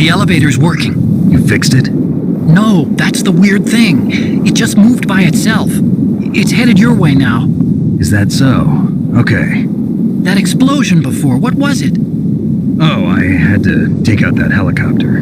The elevator's working. You fixed it? No, that's the weird thing. It just moved by itself. It's headed your way now. Is that so? Okay. That explosion before, what was it? Oh, I had to take out that helicopter.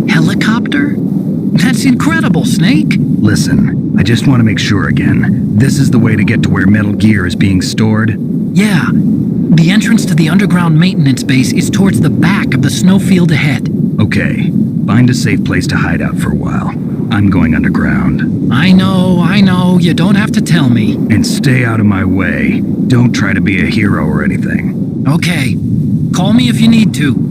Helicopter? That's incredible, Snake. Listen, I just want to make sure again. This is the way to get to where Metal Gear is being stored? Yeah. The entrance to the underground maintenance base is towards the back of the snowfield ahead. Okay. Find a safe place to hide out for a while. I'm going underground. I know. You don't have to tell me. And stay out of my way. Don't try to be a hero or anything. Okay. Call me if you need to.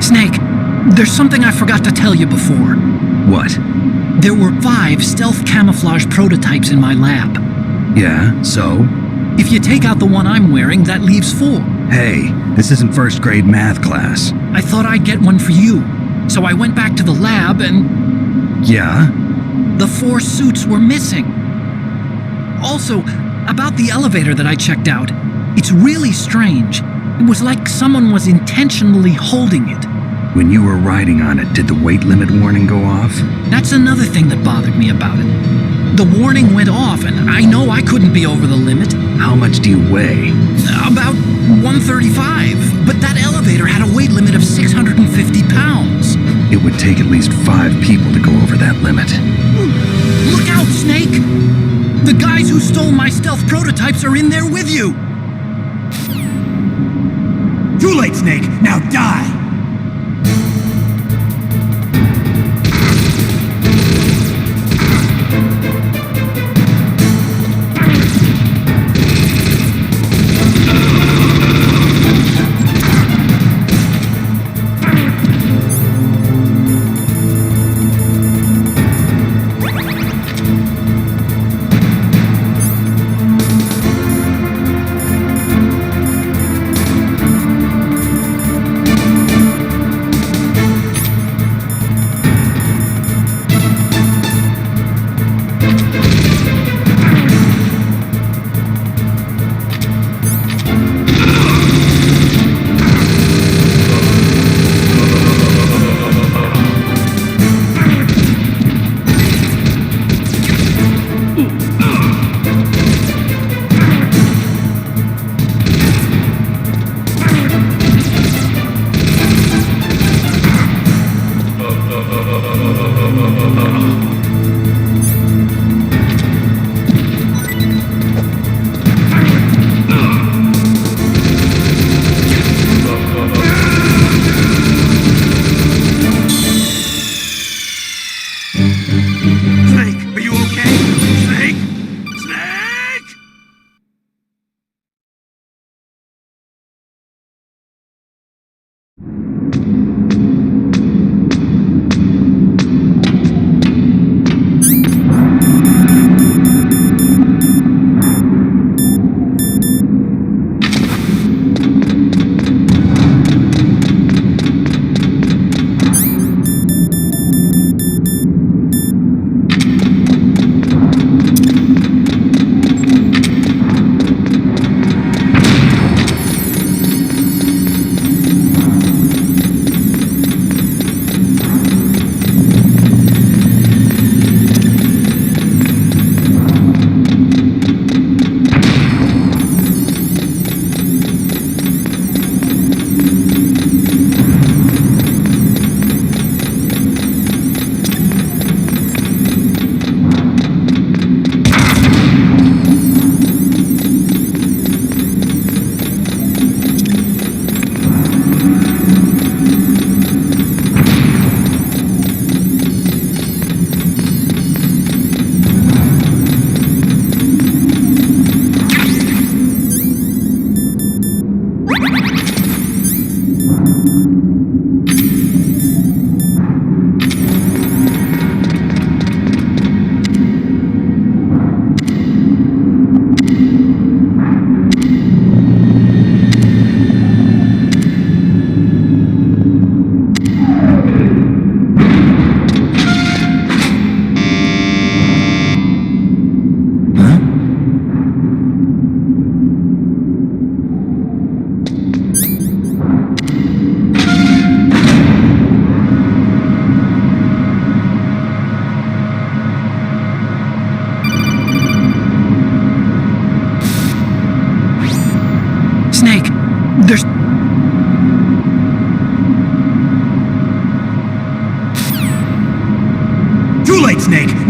Snake, there's something I forgot to tell you before. What? There were 5 stealth camouflage prototypes in my lab. Yeah, so? If you take out the one I'm wearing, that leaves 4. Hey, this isn't first grade math class. I thought I'd get one for you. So I went back to the lab and... Yeah? The 4 suits were missing. Also, about the elevator that I checked out, it's really strange. It was like someone was intentionally holding it. When you were riding on it, did the weight limit warning go off? That's another thing that bothered me about it. The warning went off, and I know I couldn't be over the limit. How much do you weigh? About 135, but that elevator had a weight limit of 650 pounds. It would take at least 5 people to go over that limit. Look out, Snake! The guys who stole my stealth prototypes are in there with you! Too late, Snake! Now die!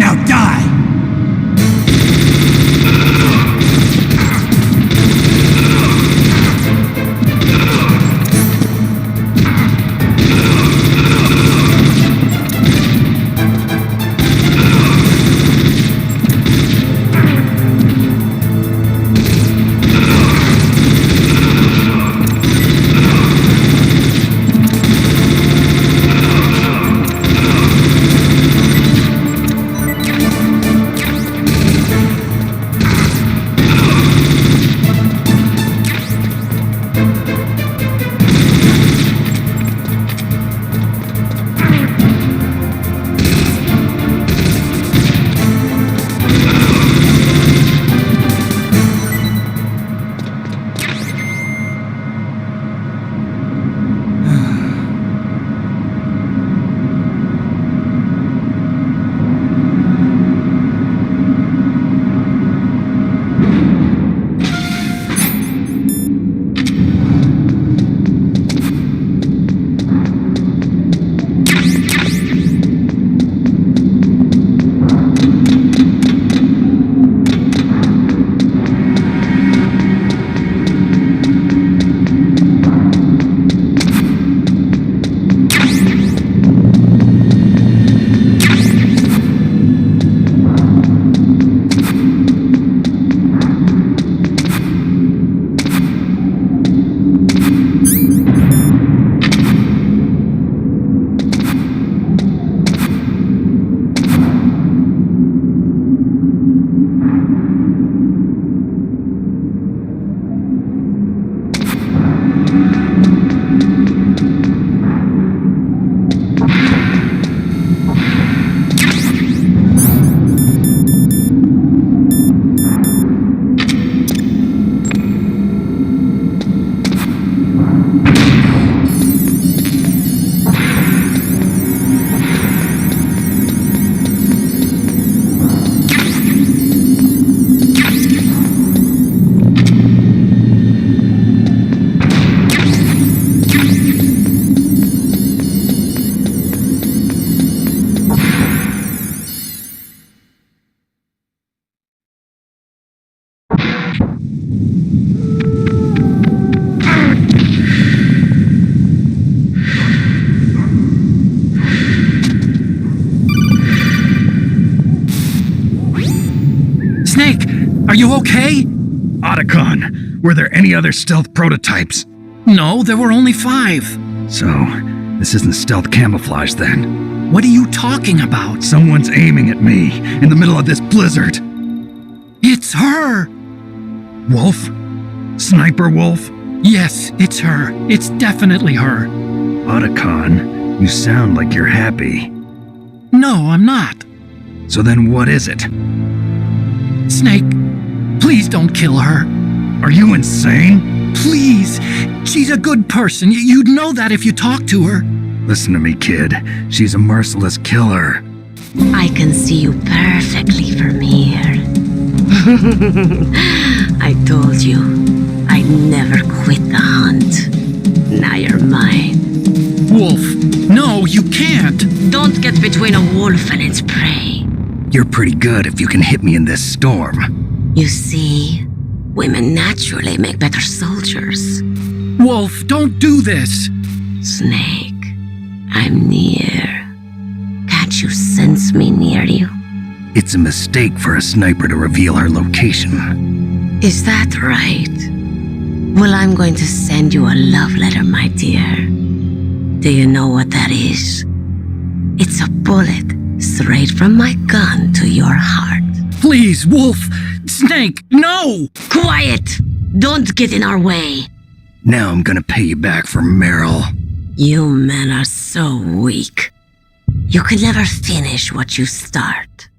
Now die! Snake, are you okay? Otacon, were there any other stealth prototypes? No, there were only 5. So, this isn't stealth camouflage then. What are you talking about? Someone's aiming at me in the middle of this blizzard. It's her! Wolf? Sniper Wolf? Yes, it's her. It's definitely her. Otacon, you sound like you're happy. No, I'm not. So then what is it? Snake, please don't kill her. Are you insane? Please. She's a good person. You'd know that if you talked to her. Listen to me, kid. She's a merciless killer. I can see you perfectly from here. I told you, I'd never quit the hunt. Now you're mine. Wolf, no, you can't. Don't get between a wolf and its prey. You're pretty good if you can hit me in this storm. You see, women naturally make better soldiers. Wolf, don't do this. Snake, I'm near. Can't you sense me near you? It's a mistake for a sniper to reveal her location. Is that right? Well, I'm going to send you a love letter, my dear. Do you know what that is? It's a bullet straight from my gun to your heart. Please, Wolf. Snake, no! Quiet! Don't get in our way. Now I'm gonna pay you back for Meryl. You men are so weak. You can never finish what you start.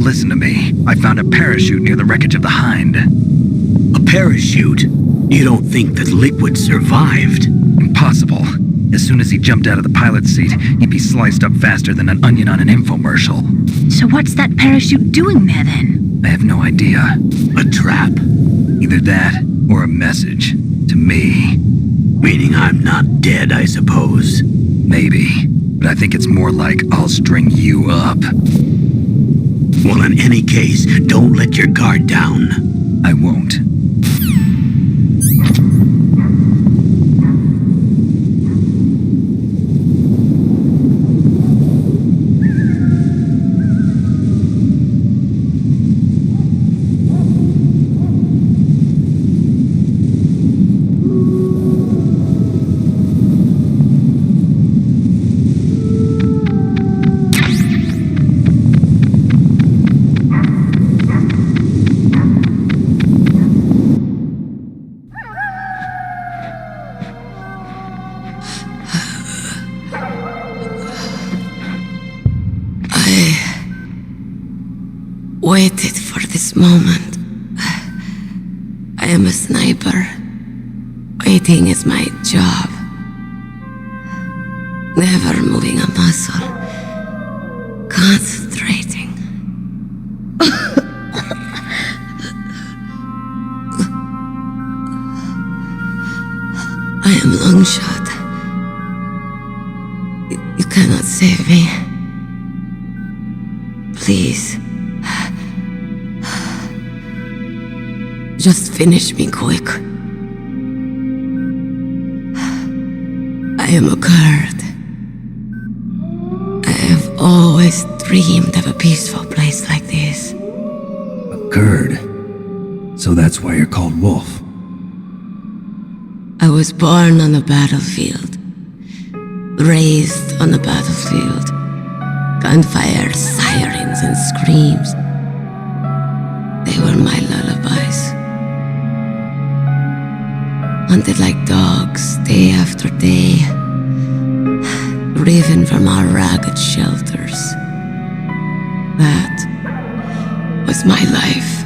Listen to me. I found a parachute near the wreckage of the Hind. A parachute? You don't think that Liquid survived? Impossible. As soon as he jumped out of the pilot's seat, he'd be sliced up faster than an onion on an infomercial. So what's that parachute doing there then? I have no idea. A trap? Either that, or a message. To me. Meaning I'm not dead, I suppose. Maybe. But I think it's more like I'll string you up. Well, in any case, don't let your guard down. I won't. Waited for this moment. I am a sniper. Waiting is my job. Never moving a muscle. Concentrating. I am Longshot. You cannot save me. Please. Just finish me quick. I am a Kurd. I have always dreamed of a peaceful place like this. A Kurd? So that's why you're called Wolf. I was born on the battlefield. Raised on the battlefield. Gunfire, sirens, and screams. They were my lullabies. Hunted like dogs, day after day, driven from our ragged shelters. That was my life.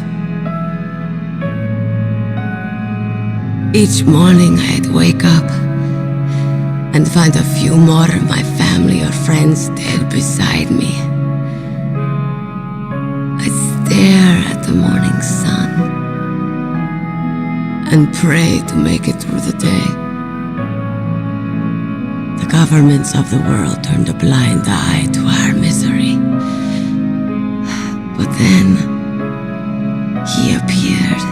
Each morning I'd wake up and find a few more of my family or friends dead beside me. I'd stare at the morning sun and pray to make it through the day. The governments of the world turned a blind eye to our misery. But then, he appeared.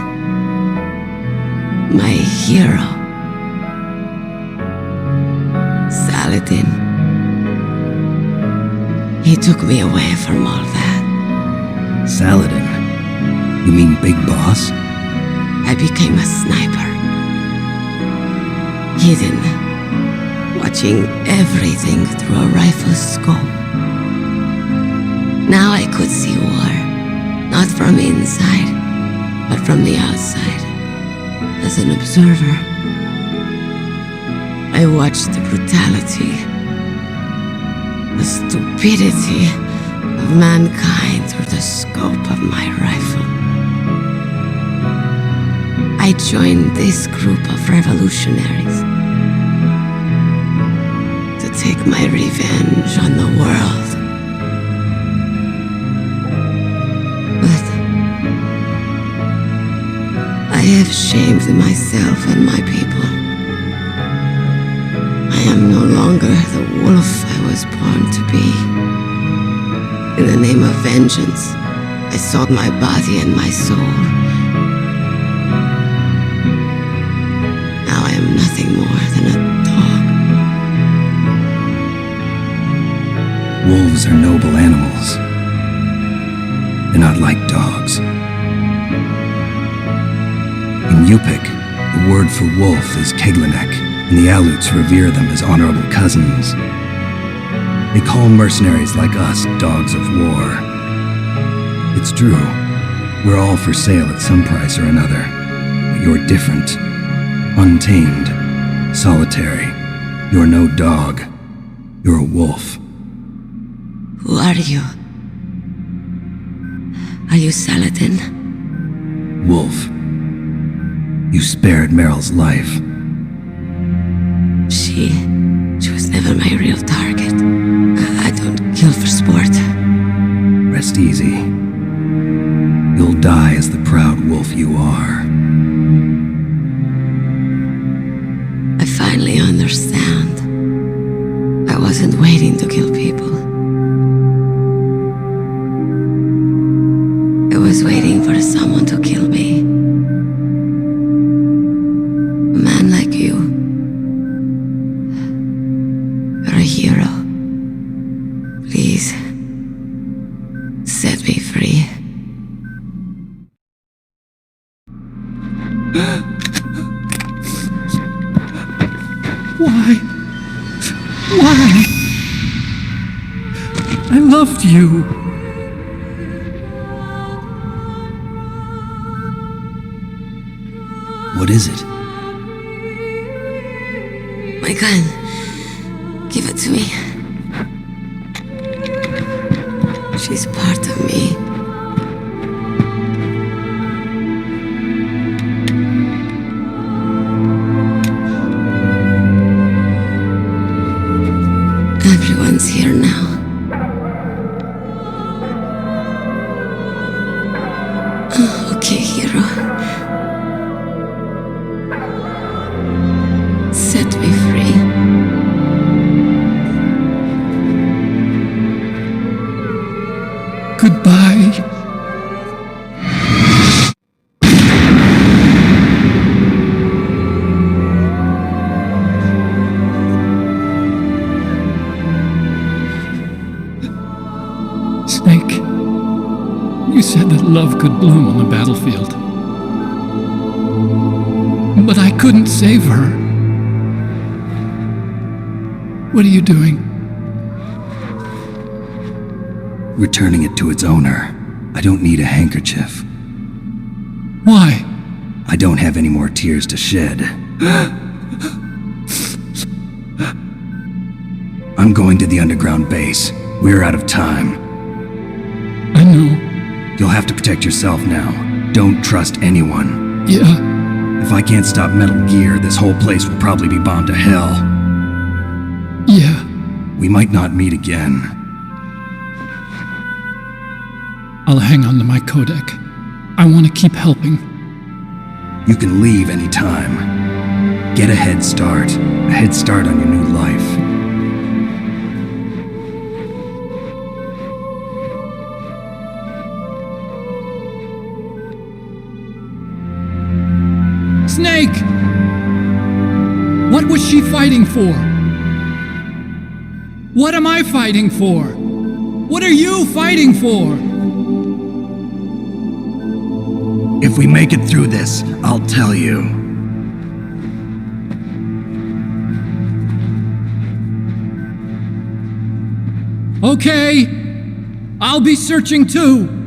My hero. Saladin. He took me away from all that. Saladin? You mean Big Boss? I became a sniper. Hidden, watching everything through a rifle's scope. Now I could see war, not from inside, but from the outside, as an observer. I watched the brutality, the stupidity of mankind through the scope of my rifle. I joined this group of revolutionaries to take my revenge on the world. But I have shamed myself and my people. I am no longer the wolf I was born to be. In the name of vengeance, I sold my body and my soul. Now I am nothing more than a dog. Wolves are noble animals. They're not like dogs. In Yupik, the word for wolf is Keglanek, and the Aleuts revere them as honorable cousins. They call mercenaries like us dogs of war. It's true, we're all for sale at some price or another, but you're different. Untamed, solitary. You're no dog. You're a wolf. Who are you? Are you Saladin? Wolf, you spared Meryl's life. She was never my real target. I don't kill for sport. Rest easy. You'll die as the proud wolf you are. I finally understand. I wasn't waiting to kill people. I was waiting for someone to kill me. A man like you. You're a hero. Please, set me free. Why? Why? I loved you. What is it? My gun. Give it to me. She's part of me. Everyone's here now. Okay, hero. Set me free. Goodbye. Snake, you said that love could bloom on the battlefield. But I couldn't save her. What are you doing? Returning it to its owner. I don't need a handkerchief. Why? I don't have any more tears to shed. I'm going to the underground base. We're out of time. I know. You'll have to protect yourself now. Don't trust anyone. Yeah. If I can't stop Metal Gear, this whole place will probably be bombed to hell. Yeah. We might not meet again. I'll hang on to my codec. I want to keep helping. You can leave anytime. Get a head start. A head start on your new life. Snake! What was she fighting for? What am I fighting for? What are you fighting for? If we make it through this, I'll tell you. Okay. I'll be searching too.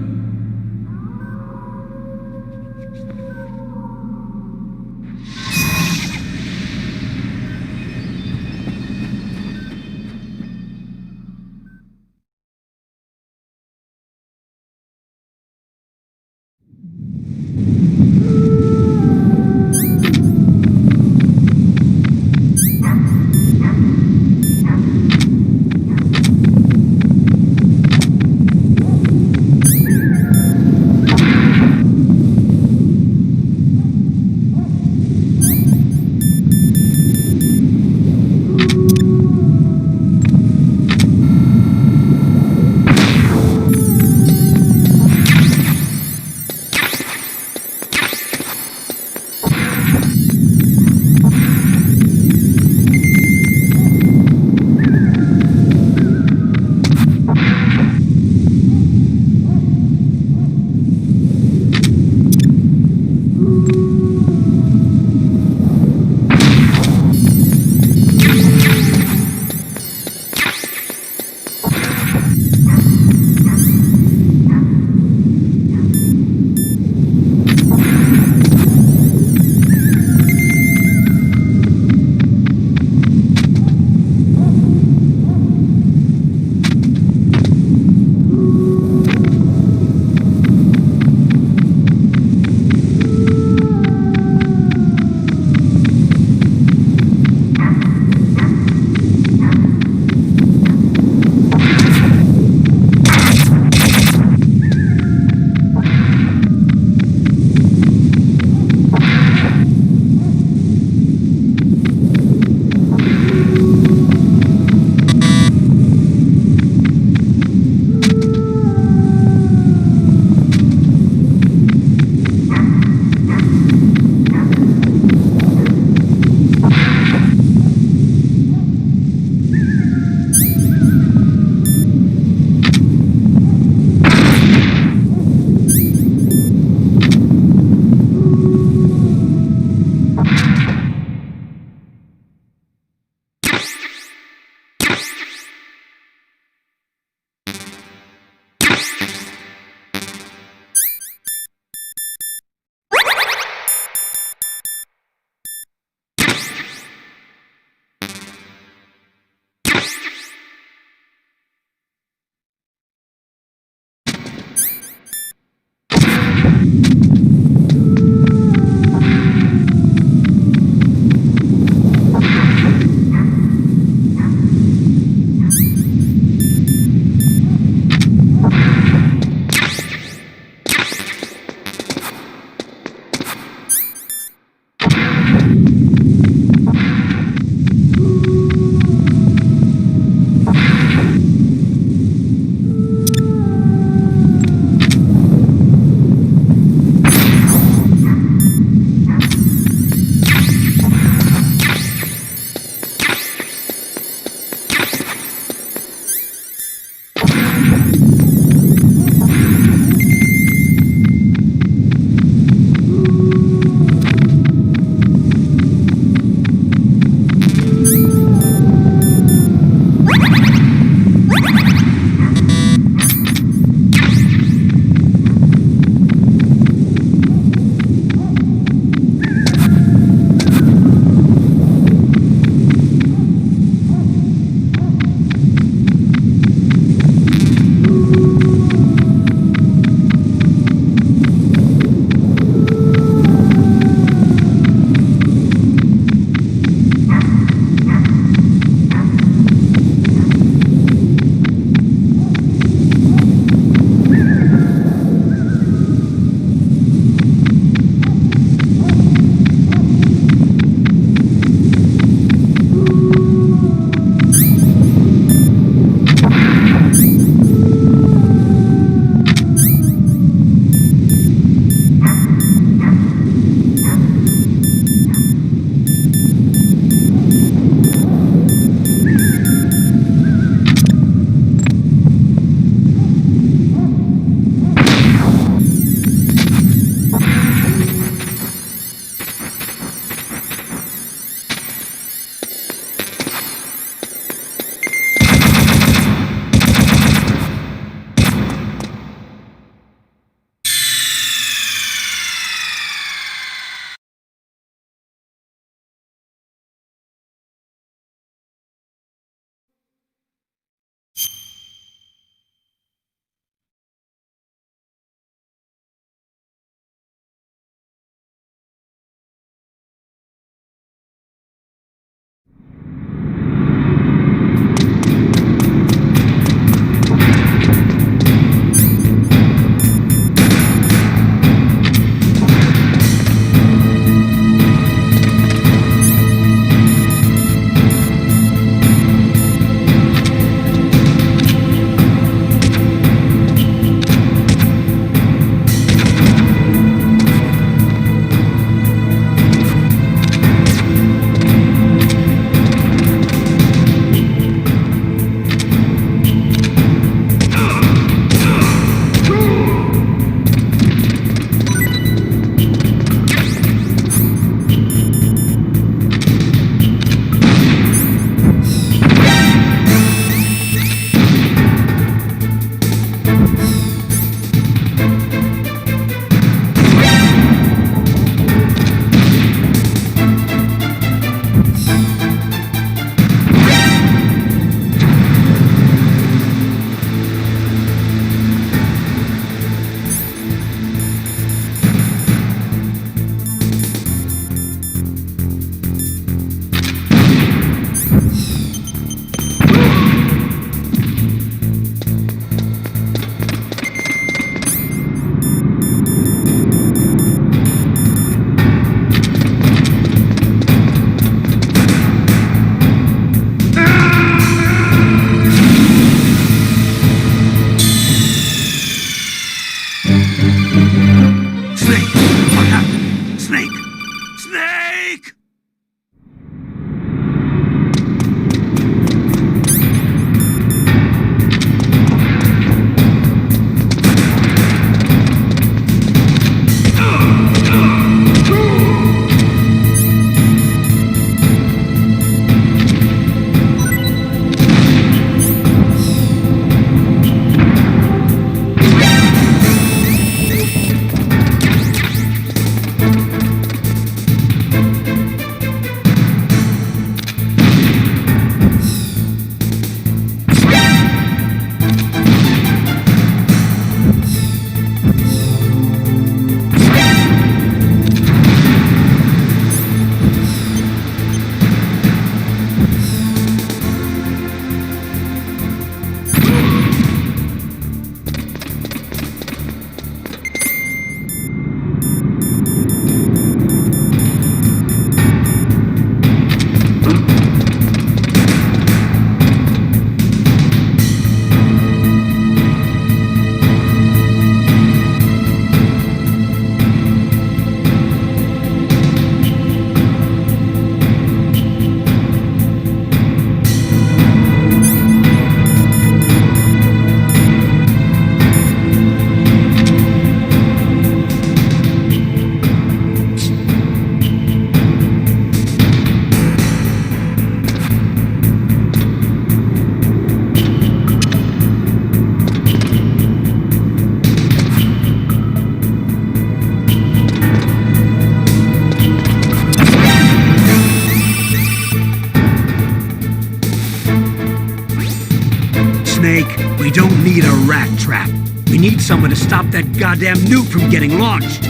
Snake. We don't need a rat trap. We need someone to stop that goddamn nuke from getting launched.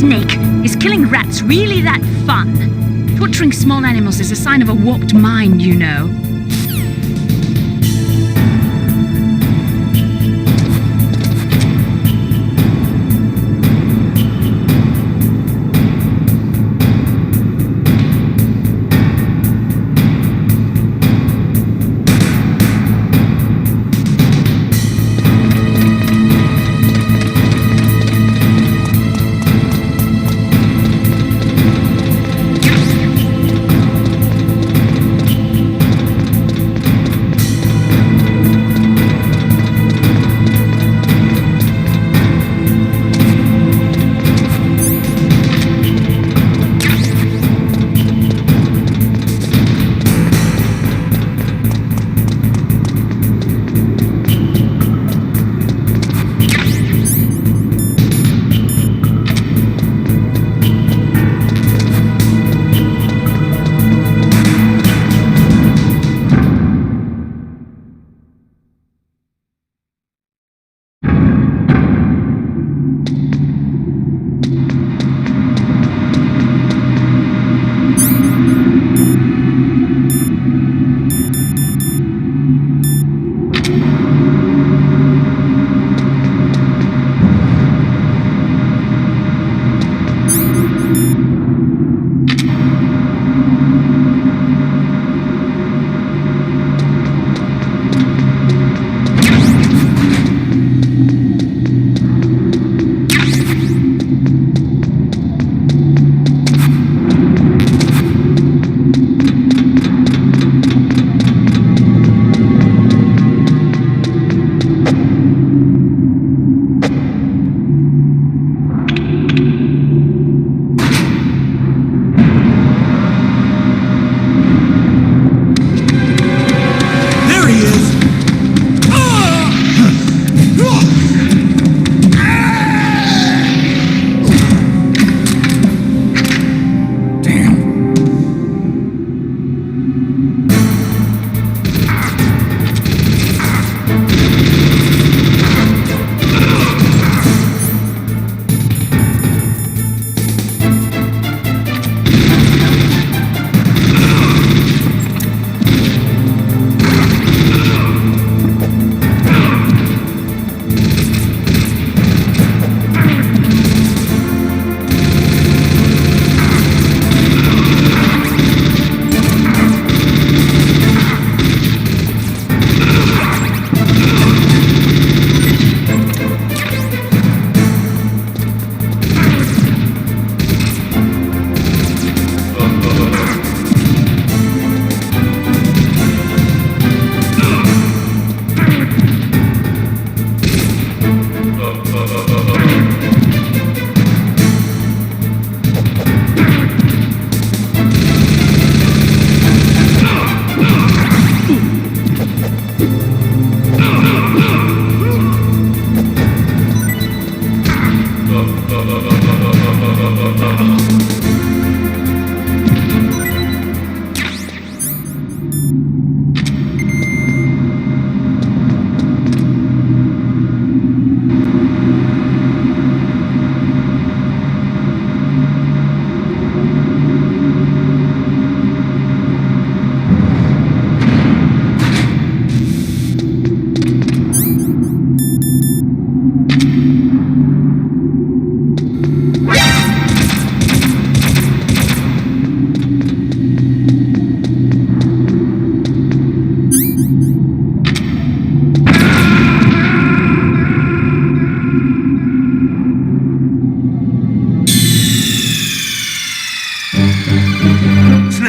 Snake, is killing rats really that fun? Torturing small animals is a sign of a warped mind, you know.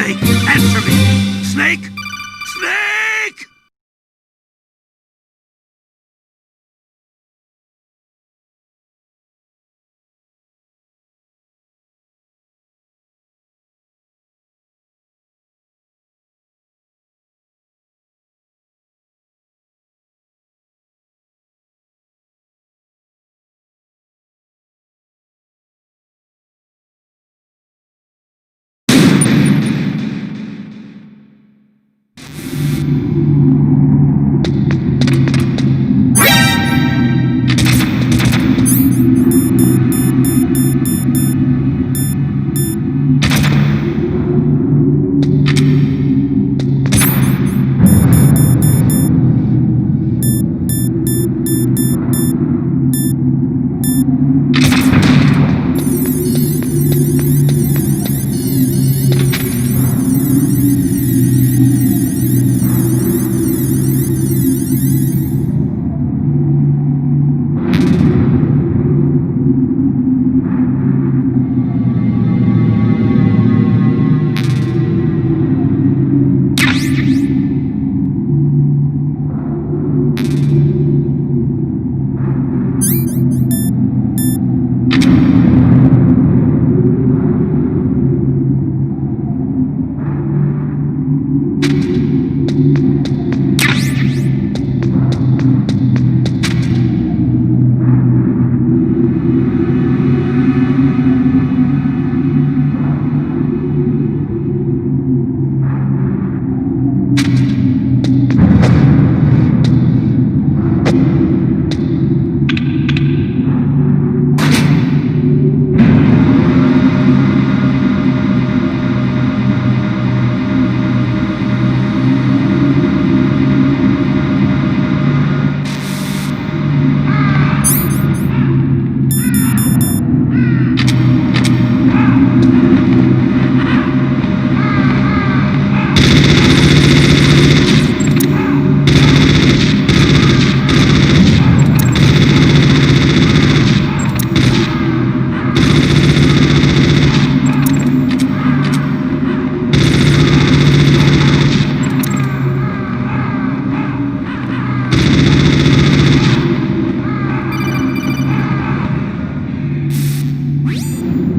Snake, answer me! Snake! Snake!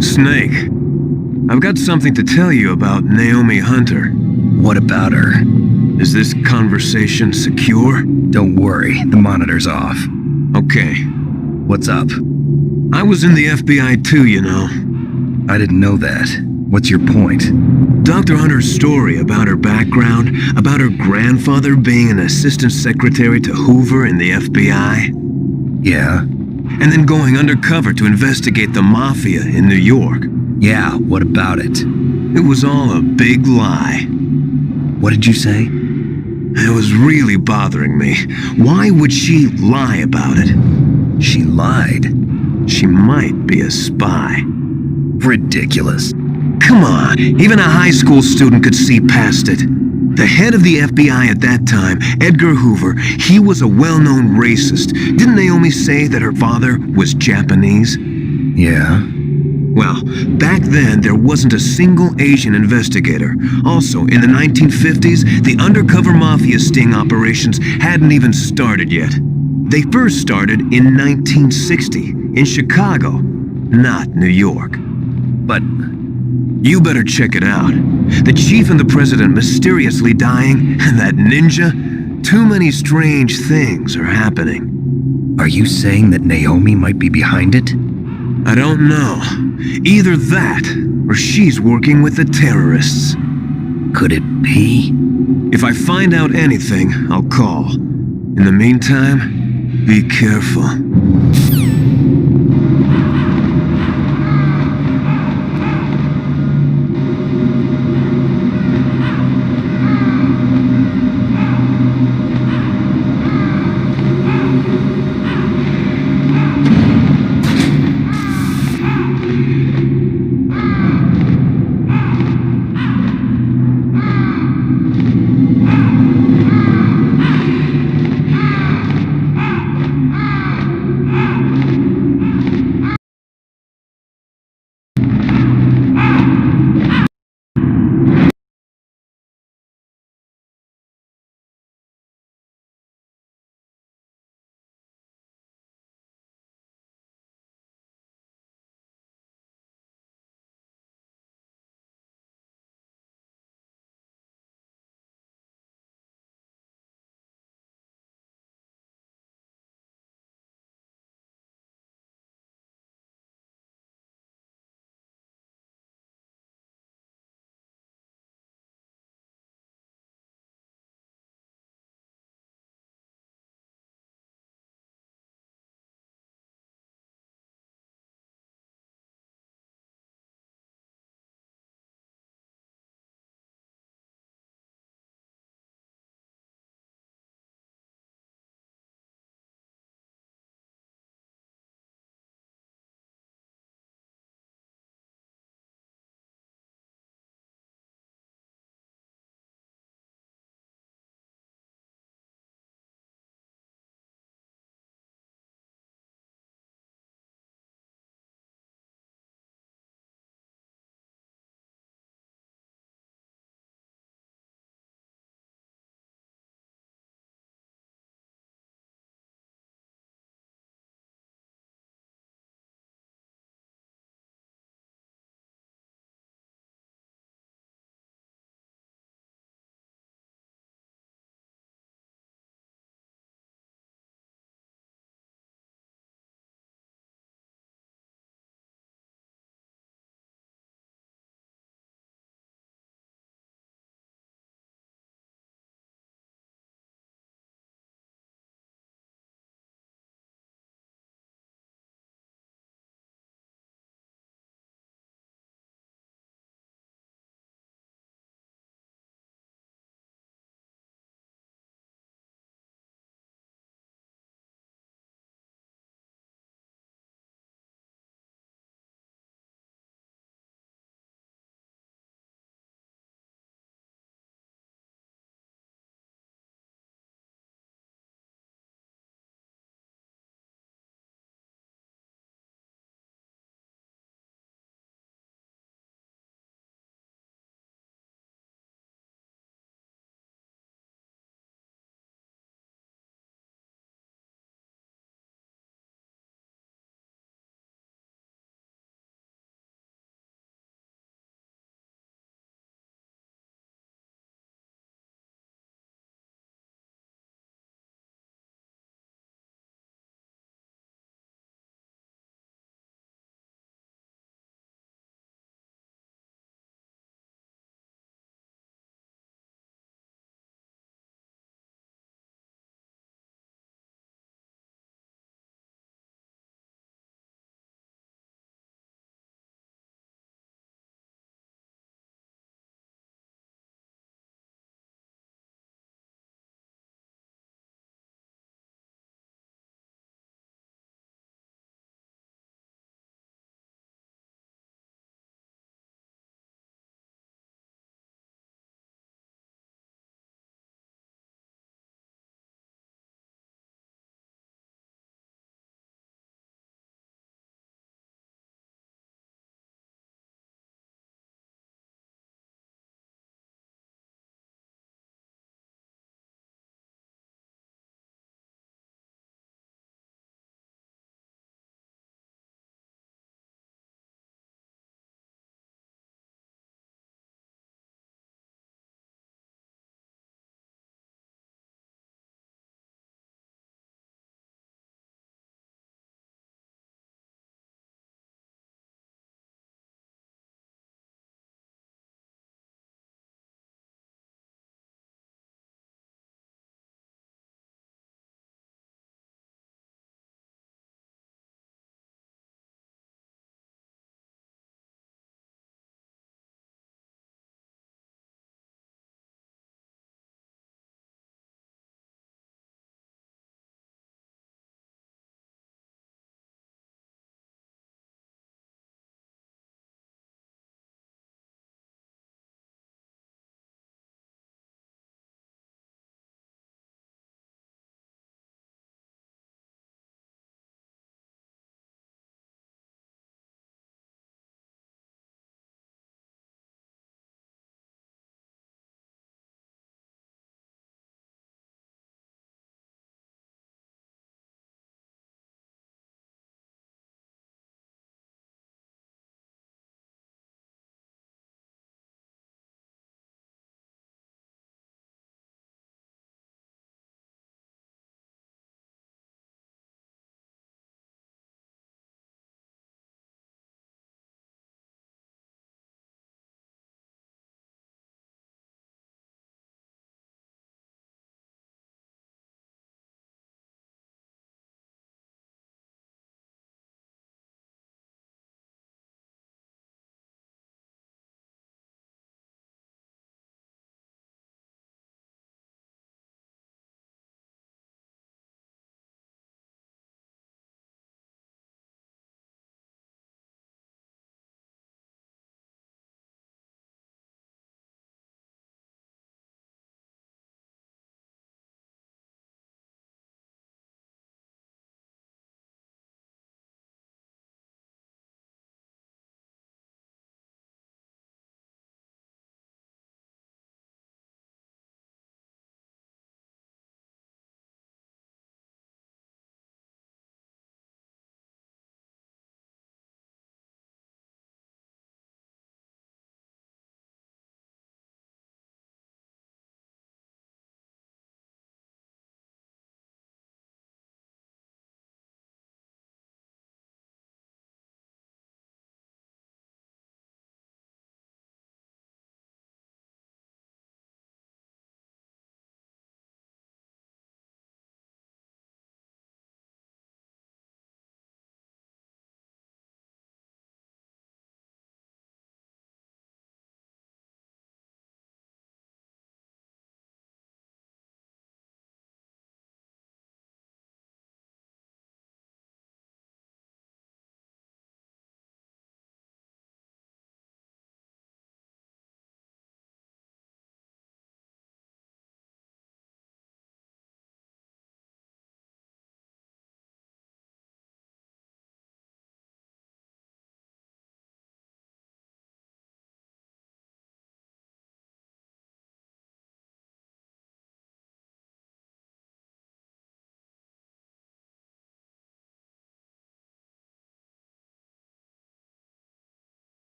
Snake, I've got something to tell you about Naomi Hunter. What about her? Is this conversation secure? Don't worry, the monitor's off. Okay. What's up? I was in the FBI too, you know. I didn't know that. What's your point? Dr. Hunter's story about her background, about her grandfather being an assistant secretary to Hoover in the FBI. Yeah? And then going undercover to investigate the mafia in New York. Yeah, what about it? It was all a big lie. What did you say? It was really bothering me. Why would she lie about it? She lied. She might be a spy. Ridiculous. Come on, even a high school student could see past it. The head of the FBI at that time, Edgar Hoover, he was a well-known racist. Didn't Naomi say that her father was Japanese? Yeah? Well, back then there wasn't a single Asian investigator. Also, in the 1950s, the undercover mafia sting operations hadn't even started yet. They first started in 1960, in Chicago, not New York. But you better check it out. The chief and the president mysteriously dying, and that ninja? Too many strange things are happening. are you saying that Naomi might be behind it? I don't know. Either that, or she's working with the terrorists. Could it be? If I find out anything, I'll call. In the meantime, be careful.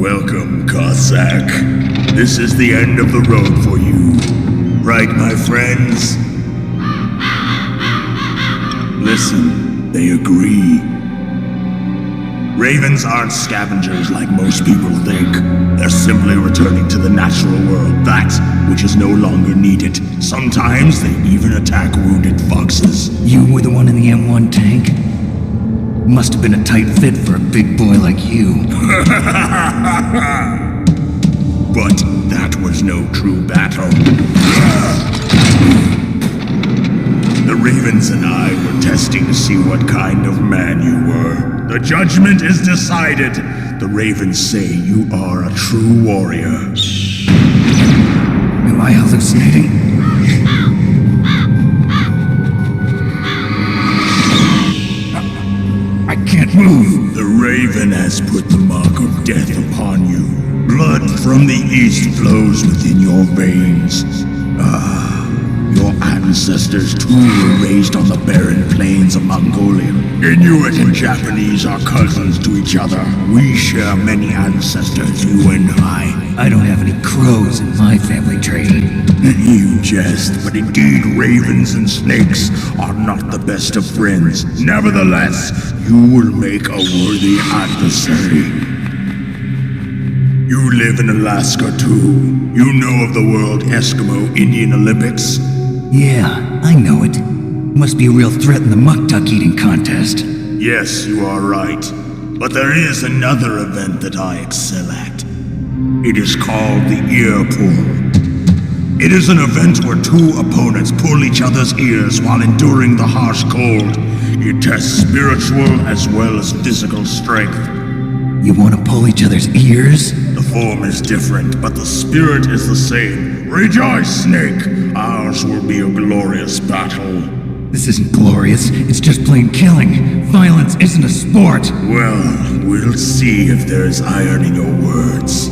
Welcome, Cossack. This is the end of the road for you. Right, my friends? Listen, they agree. Ravens aren't scavengers like most people think. They're simply returning to the natural world, that which is no longer needed. Sometimes they even attack wounded foxes. You were the one in the M1 tank? Must have been a tight fit for a big boy like you. But that was no true battle. The Ravens and I were testing to see what kind of man you were. The judgment is decided. The Ravens say you are a true warrior. Am I hallucinating? I can't move. The Raven has put the mark of death upon you. Blood from the east flows within your veins. Your ancestors too were raised on the barren plains of Mongolia. Inuit and Japanese are cousins to each other. We share many ancestors, you and I. I don't have any crows in my family tree. You jest, but indeed ravens and snakes are not the best of friends. Nevertheless, you will make a worthy adversary. You live in Alaska too. You know of the World Eskimo Indian Olympics? Yeah, I know it. Must be a real threat in the muck duck eating contest. Yes, you are right. But there is another event that I excel at. It is called the ear pull. It is an event where two opponents pull each other's ears while enduring the harsh cold. It tests spiritual as well as physical strength. You want to pull each other's ears? The form is different, but the spirit is the same. Rejoice, Snake! Ours will be a glorious battle. This isn't glorious, it's just plain killing. Violence isn't a sport. Well, we'll see if there's iron in your words.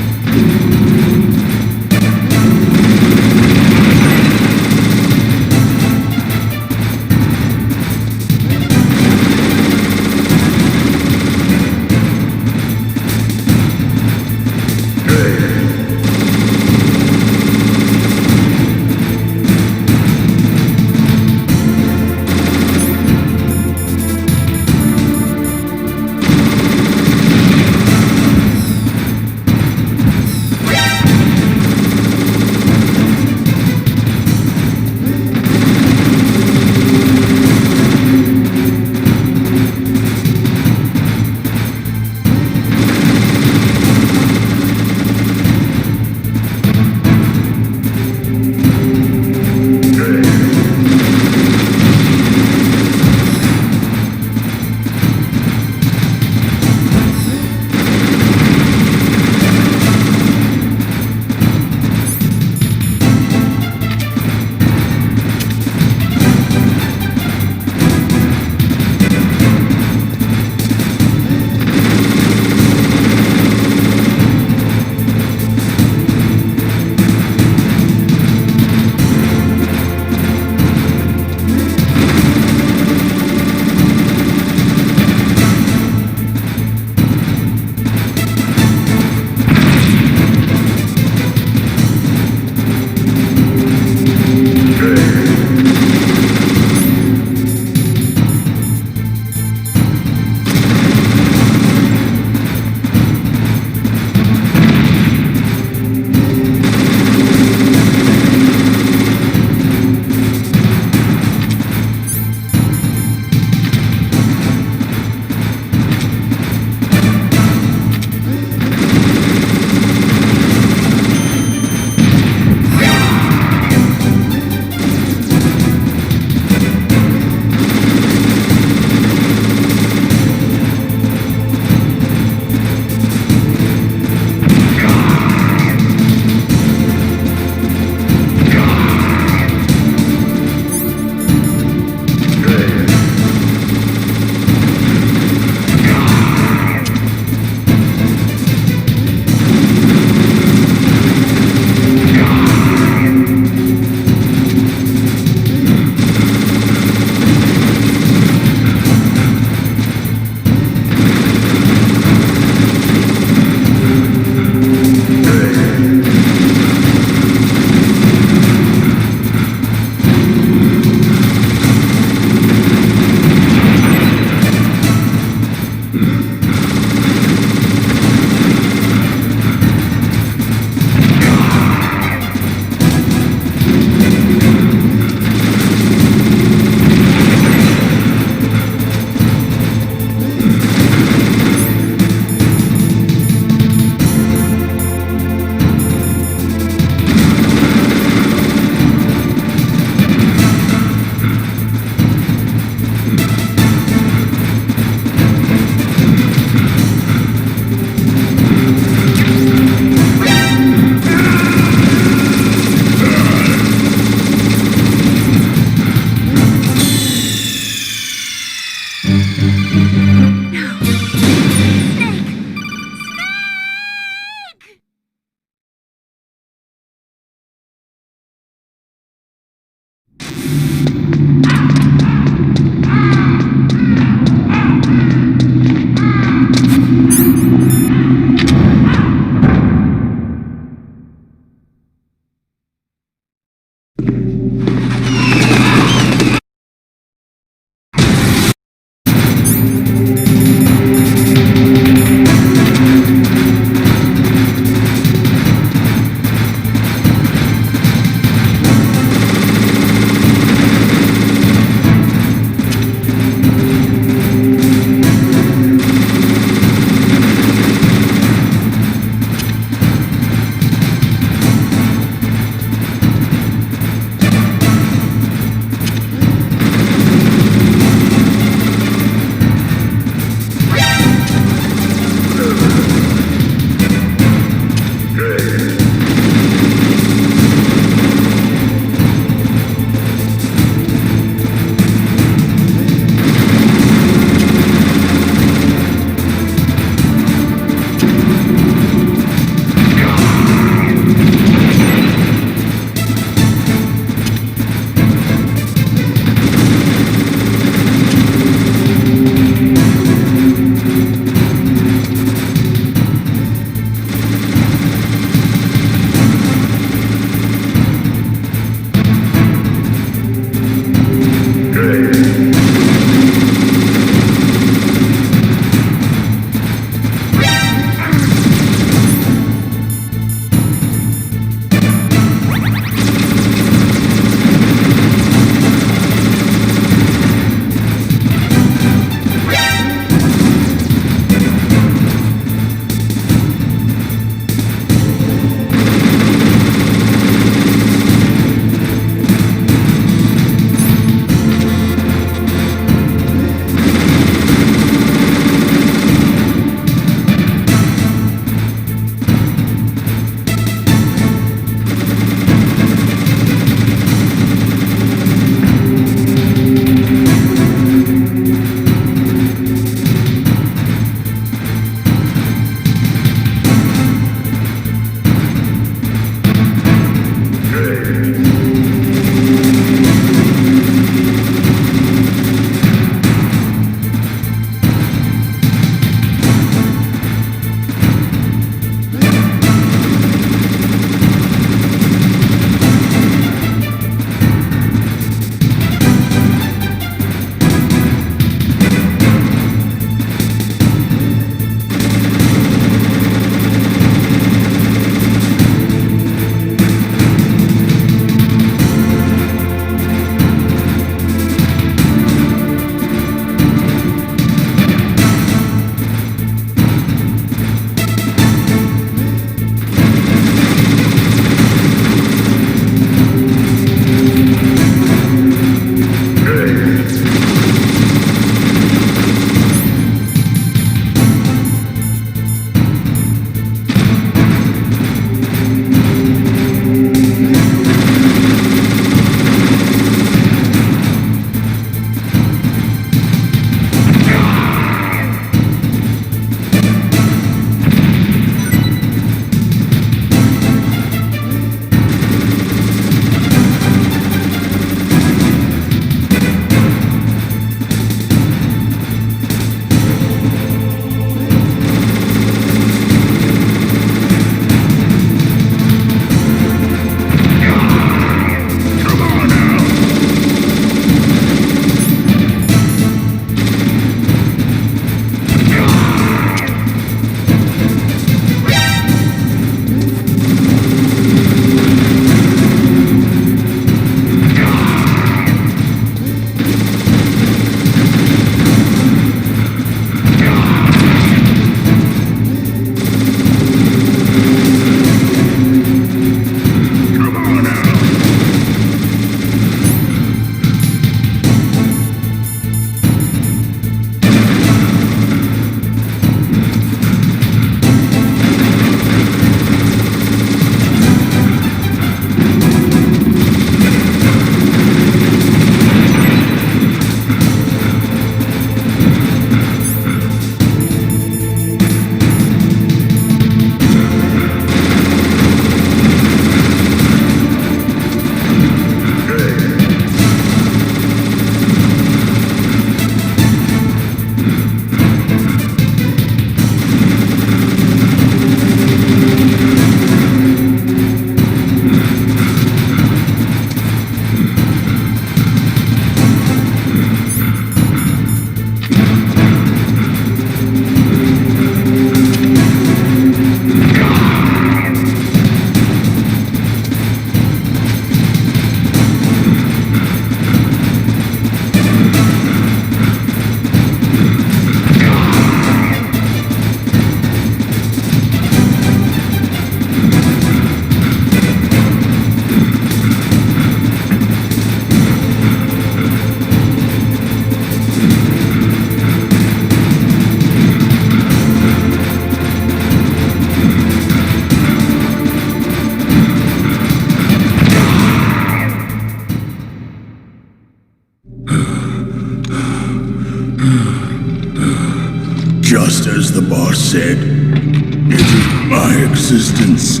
Just as the boss said, it is my existence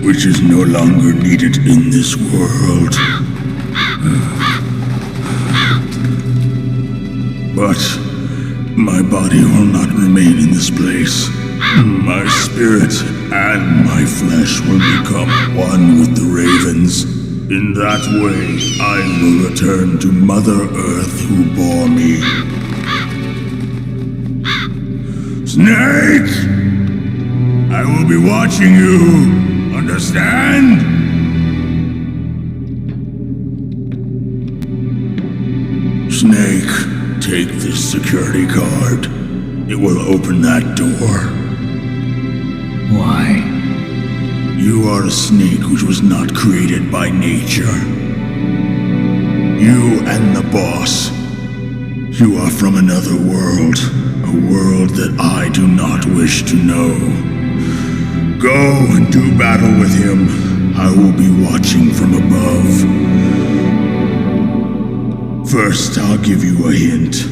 which is no longer needed in this world. But my body will not remain in this place. My spirit and my flesh will become one with the ravens. In that way, I will return to Mother Earth who bore me. Snake! I will be watching you. Understand? Snake, take this security card. It will open that door. Why? You are a snake which was not created by nature. You and the boss. You are from another world. A world that I do not wish to know. Go and do battle with him. I will be watching from above. First, I'll give you a hint.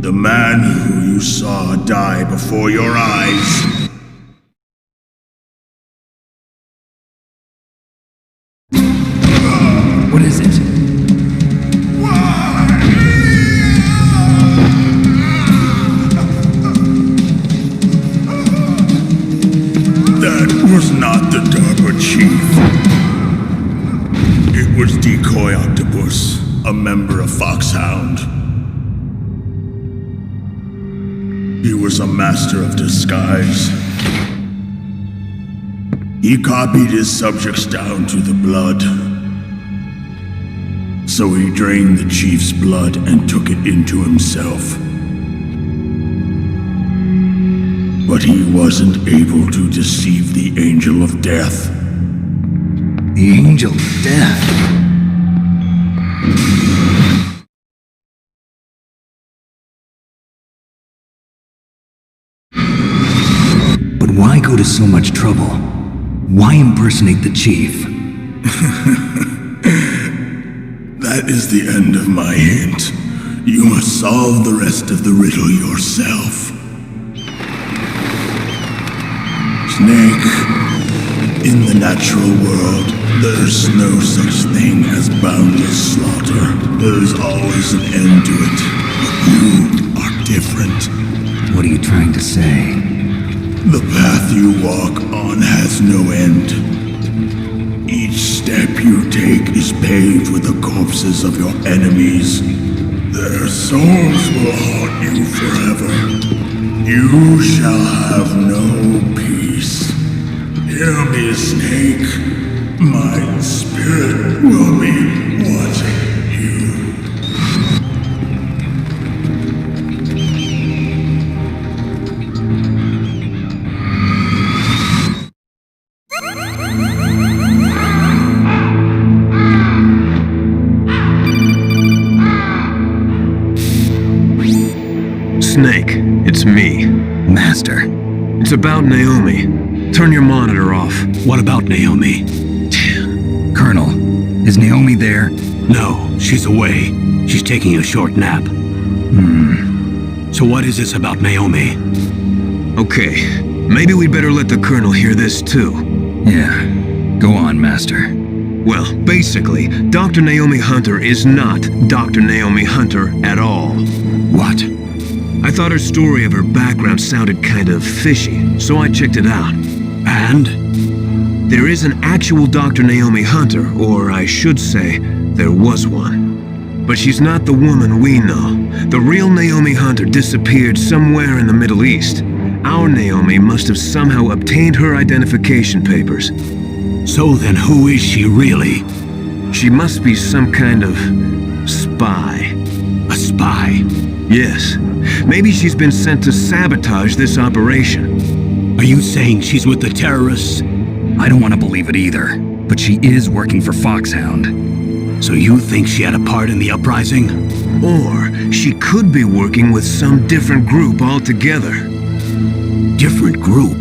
The man who you saw die before your eyes. What is it? That was not the Darpa Chief. It was Decoy Octopus, a member of Foxhound. He was a master of disguise. He copied his subjects down to the blood. So he drained the chief's blood and took it into himself. But he wasn't able to deceive the Angel of Death. The Angel of Death. But why go to so much trouble? Why impersonate the chief? That is the end of my hint. You must solve the rest of the riddle yourself. Snake, in the natural world, there's no such thing as boundless slaughter. There's always an end to it, but you are different. What are you trying to say? The path you walk on has no end. Each step you take is paved with the corpses of your enemies. Their souls will haunt you forever. You shall have no peace. Hear me, Snake. My spirit will be watching you. Snake, it's me. Master. It's about Naomi. Turn your monitor off. What about Naomi? Colonel, is Naomi there? No, she's away. She's taking a short nap. So what is this about Naomi? Okay, maybe we'd better let the Colonel hear this too. Yeah. Go on, Master. Well, basically, Dr. Naomi Hunter is not Dr. Naomi Hunter at all. What? I thought her story of her background sounded kind of fishy, so I checked it out. And? There is an actual Dr. Naomi Hunter, or I should say, there was one. But she's not the woman we know. The real Naomi Hunter disappeared somewhere in the Middle East. Our Naomi must have somehow obtained her identification papers. So then who is she really? She must be some kind of spy. A spy? Yes. Maybe she's been sent to sabotage this operation. Are you saying she's with the terrorists? I don't want to believe it either, but she is working for Foxhound. So you think she had a part in the uprising? Or she could be working with some different group altogether. Different group?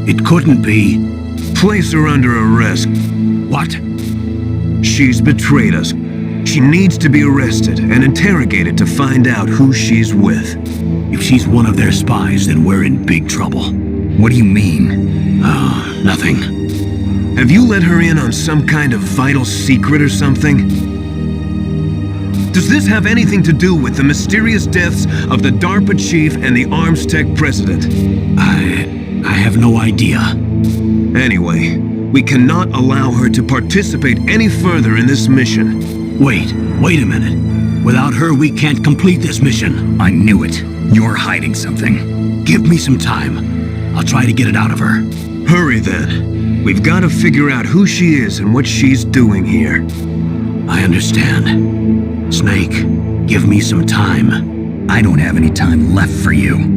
It couldn't be. Place her under arrest. What? She's betrayed us. She needs to be arrested and interrogated to find out who she's with. If she's one of their spies, then we're in big trouble. What do you mean? Nothing. Have you let her in on some kind of vital secret or something? Does this have anything to do with the mysterious deaths of the DARPA chief and the ArmsTech president? I have no idea. Anyway, we cannot allow her to participate any further in this mission. Wait a minute. Without her, we can't complete this mission. I knew it. You're hiding something. Give me some time. I'll try to get it out of her. Hurry then. We've got to figure out who she is and what she's doing here. I understand. Snake, give me some time. I don't have any time left for you.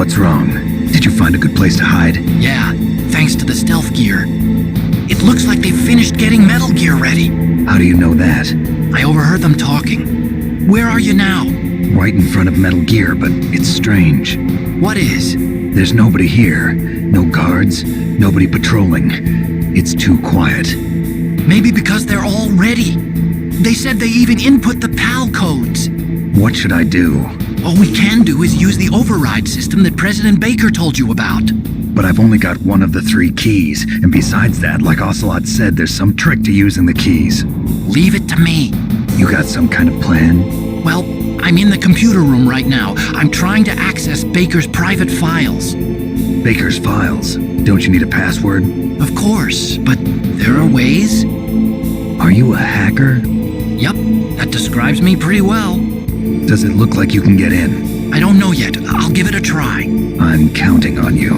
What's wrong? Did you find a good place to hide? Yeah, thanks to the stealth gear. It looks like they've finished getting Metal Gear ready. How do you know that? I overheard them talking. Where are you now? Right in front of Metal Gear, but it's strange. What is? There's nobody here. No guards, nobody patrolling. It's too quiet. Maybe because they're all ready. They said they even input the PAL codes. What should I do? All we can do is use the override system that President Baker told you about. But I've only got one of the 3 keys, and besides that, like Ocelot said, there's some trick to using the keys. Leave it to me. You got some kind of plan? Well, I'm in the computer room right now. I'm trying to access Baker's private files. Baker's files? Don't you need a password? Of course, but there are ways. Are you a hacker? Yep, that describes me pretty well. Does it look like you can get in? I don't know yet. I'll give it a try. I'm counting on you.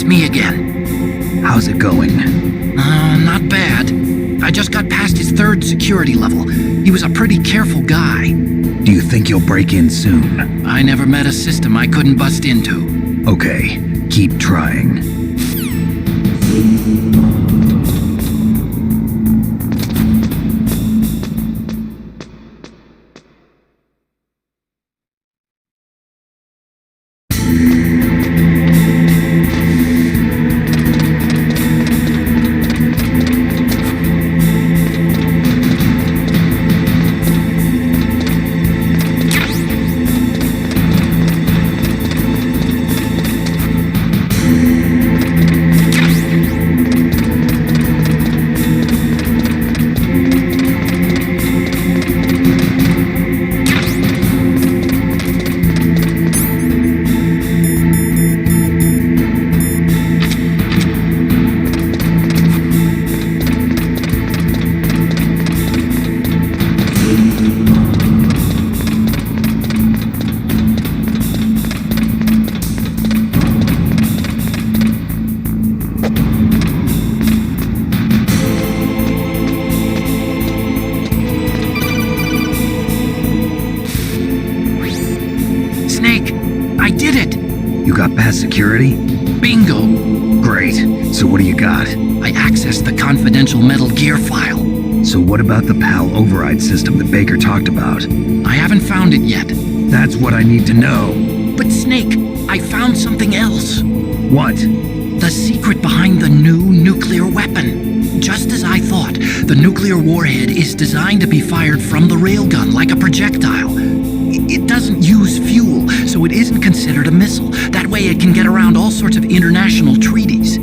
Me again. How's it going? Not bad. I just got past his 3rd security level. He was a pretty careful guy. Do you think you'll break in soon? I never met a system I couldn't bust into. Okay, keep trying. Snake, I did it! You got past security? Bingo! Great. So what do you got? I accessed the confidential Metal Gear file. So what about the PAL override system that Baker talked about? I haven't found it yet. That's what I need to know. But Snake, I found something else. What? The secret behind the new nuclear weapon. Just as I thought, the nuclear warhead is designed to be fired from the railgun like a projectile. It doesn't use fuel, so it isn't considered a missile. That way it can get around all sorts of international treaties.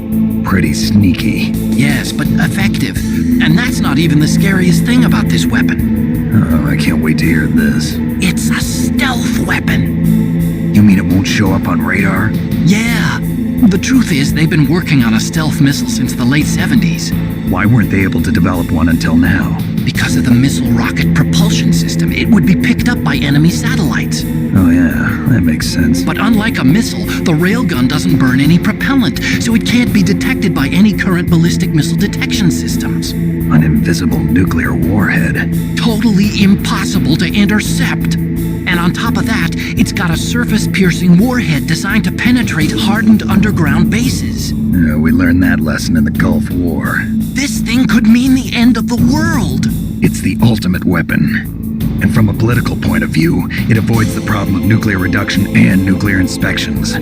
Pretty sneaky. Yes, but effective. And that's not even the scariest thing about this weapon. Oh, I can't wait to hear this. It's a stealth weapon. You mean it won't show up on radar? Yeah. The truth is, they've been working on a stealth missile since the late 70s. Why weren't they able to develop one until now? Because of the missile rocket propulsion system, it would be picked up by enemy satellites. Oh yeah, that makes sense. But unlike a missile, the railgun doesn't burn any propellant, so it can't be detected by any current ballistic missile detection systems. An invisible nuclear warhead. Totally impossible to intercept. And on top of that, it's got a surface-piercing warhead designed to penetrate hardened underground bases. We learned that lesson in the Gulf War. This thing could mean the end of the world. It's the ultimate weapon. And from a political point of view, it avoids the problem of nuclear reduction and nuclear inspections.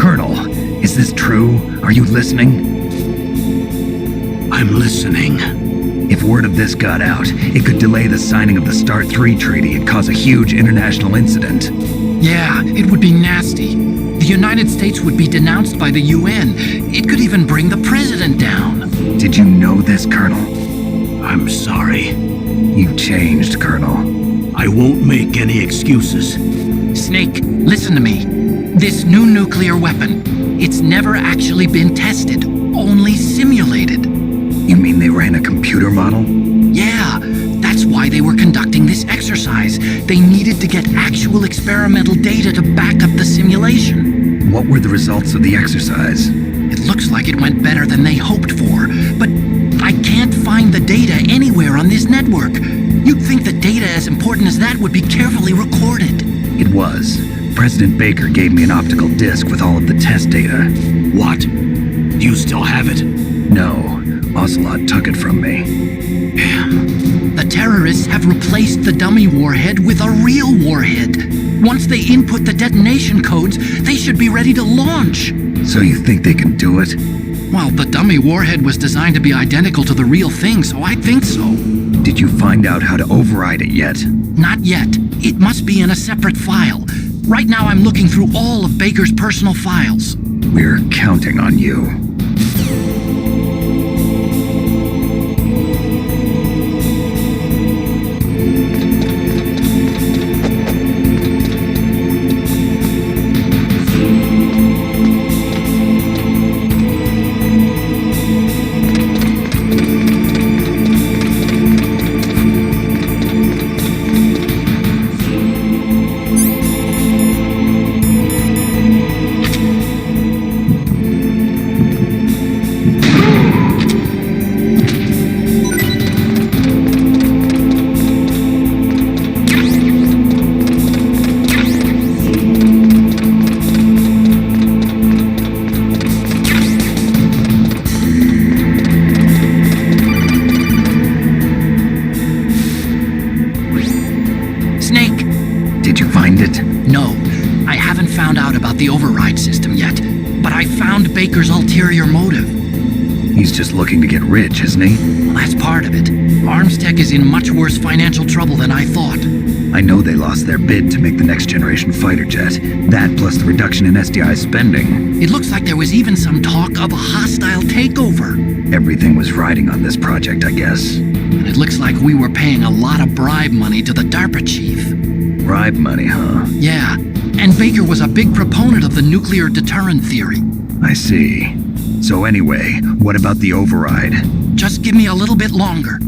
Colonel, is this true? Are you listening? I'm listening. If word of this got out, it could delay the signing of the START 3 treaty and cause a huge international incident. Yeah, it would be nasty. The United States would be denounced by the UN. It could even bring the president down. Did you know this, Colonel? I'm sorry. You changed, Colonel. I won't make any excuses. Snake, listen to me. This new nuclear weapon, it's never actually been tested, only simulated. You mean they ran a computer model? Yeah, that's why they were conducting this exercise. They needed to get actual experimental data to back up the simulation. What were the results of the exercise? It looks like it went better than they hoped for, but I can't find the data anywhere on this network. You'd think the data as important as that would be carefully recorded. It was. President Baker gave me an optical disc with all of the test data. What? Do you still have it? No, Ocelot took it from me. The terrorists have replaced the dummy warhead with a real warhead. Once they input the detonation codes, they should be ready to launch. So you think they can do it? Well, the dummy warhead was designed to be identical to the real thing, so I think so. Did you find out how to override it yet? Not yet. It must be in a separate file. Right now I'm looking through all of Baker's personal files. We're counting on you. Did you find it? No, I haven't found out about the override system yet, but I found Baker's ulterior motive. He's just looking to get rich, isn't he? Well, that's part of it. Armstech is in much worse financial trouble than I thought. I know they lost their bid to make the next generation fighter jet. That plus the reduction in SDI spending. It looks like there was even some talk of a hostile takeover. Everything was riding on this project, I guess. And it looks like we were paying a lot of bribe money to the DARPA chief. Bribe money, huh? Yeah, and Baker was a big proponent of the nuclear deterrent theory. I see. So anyway, what about the override? Just give me a little bit longer.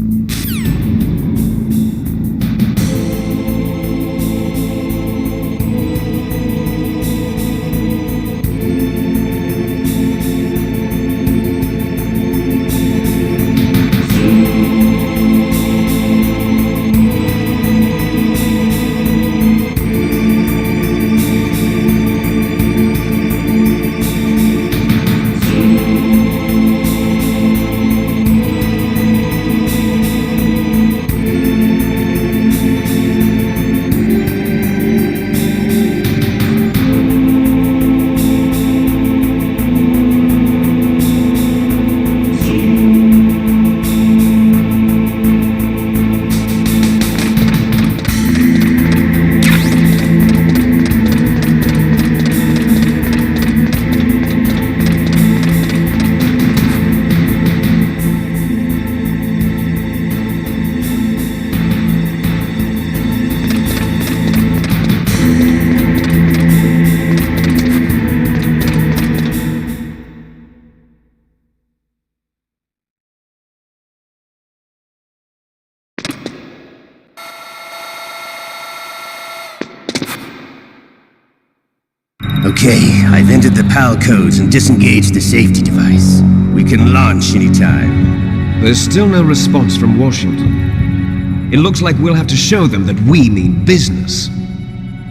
Okay, I've entered the PAL codes and disengaged the safety device. We can launch anytime. There's still no response from Washington. It looks like we'll have to show them that we mean business.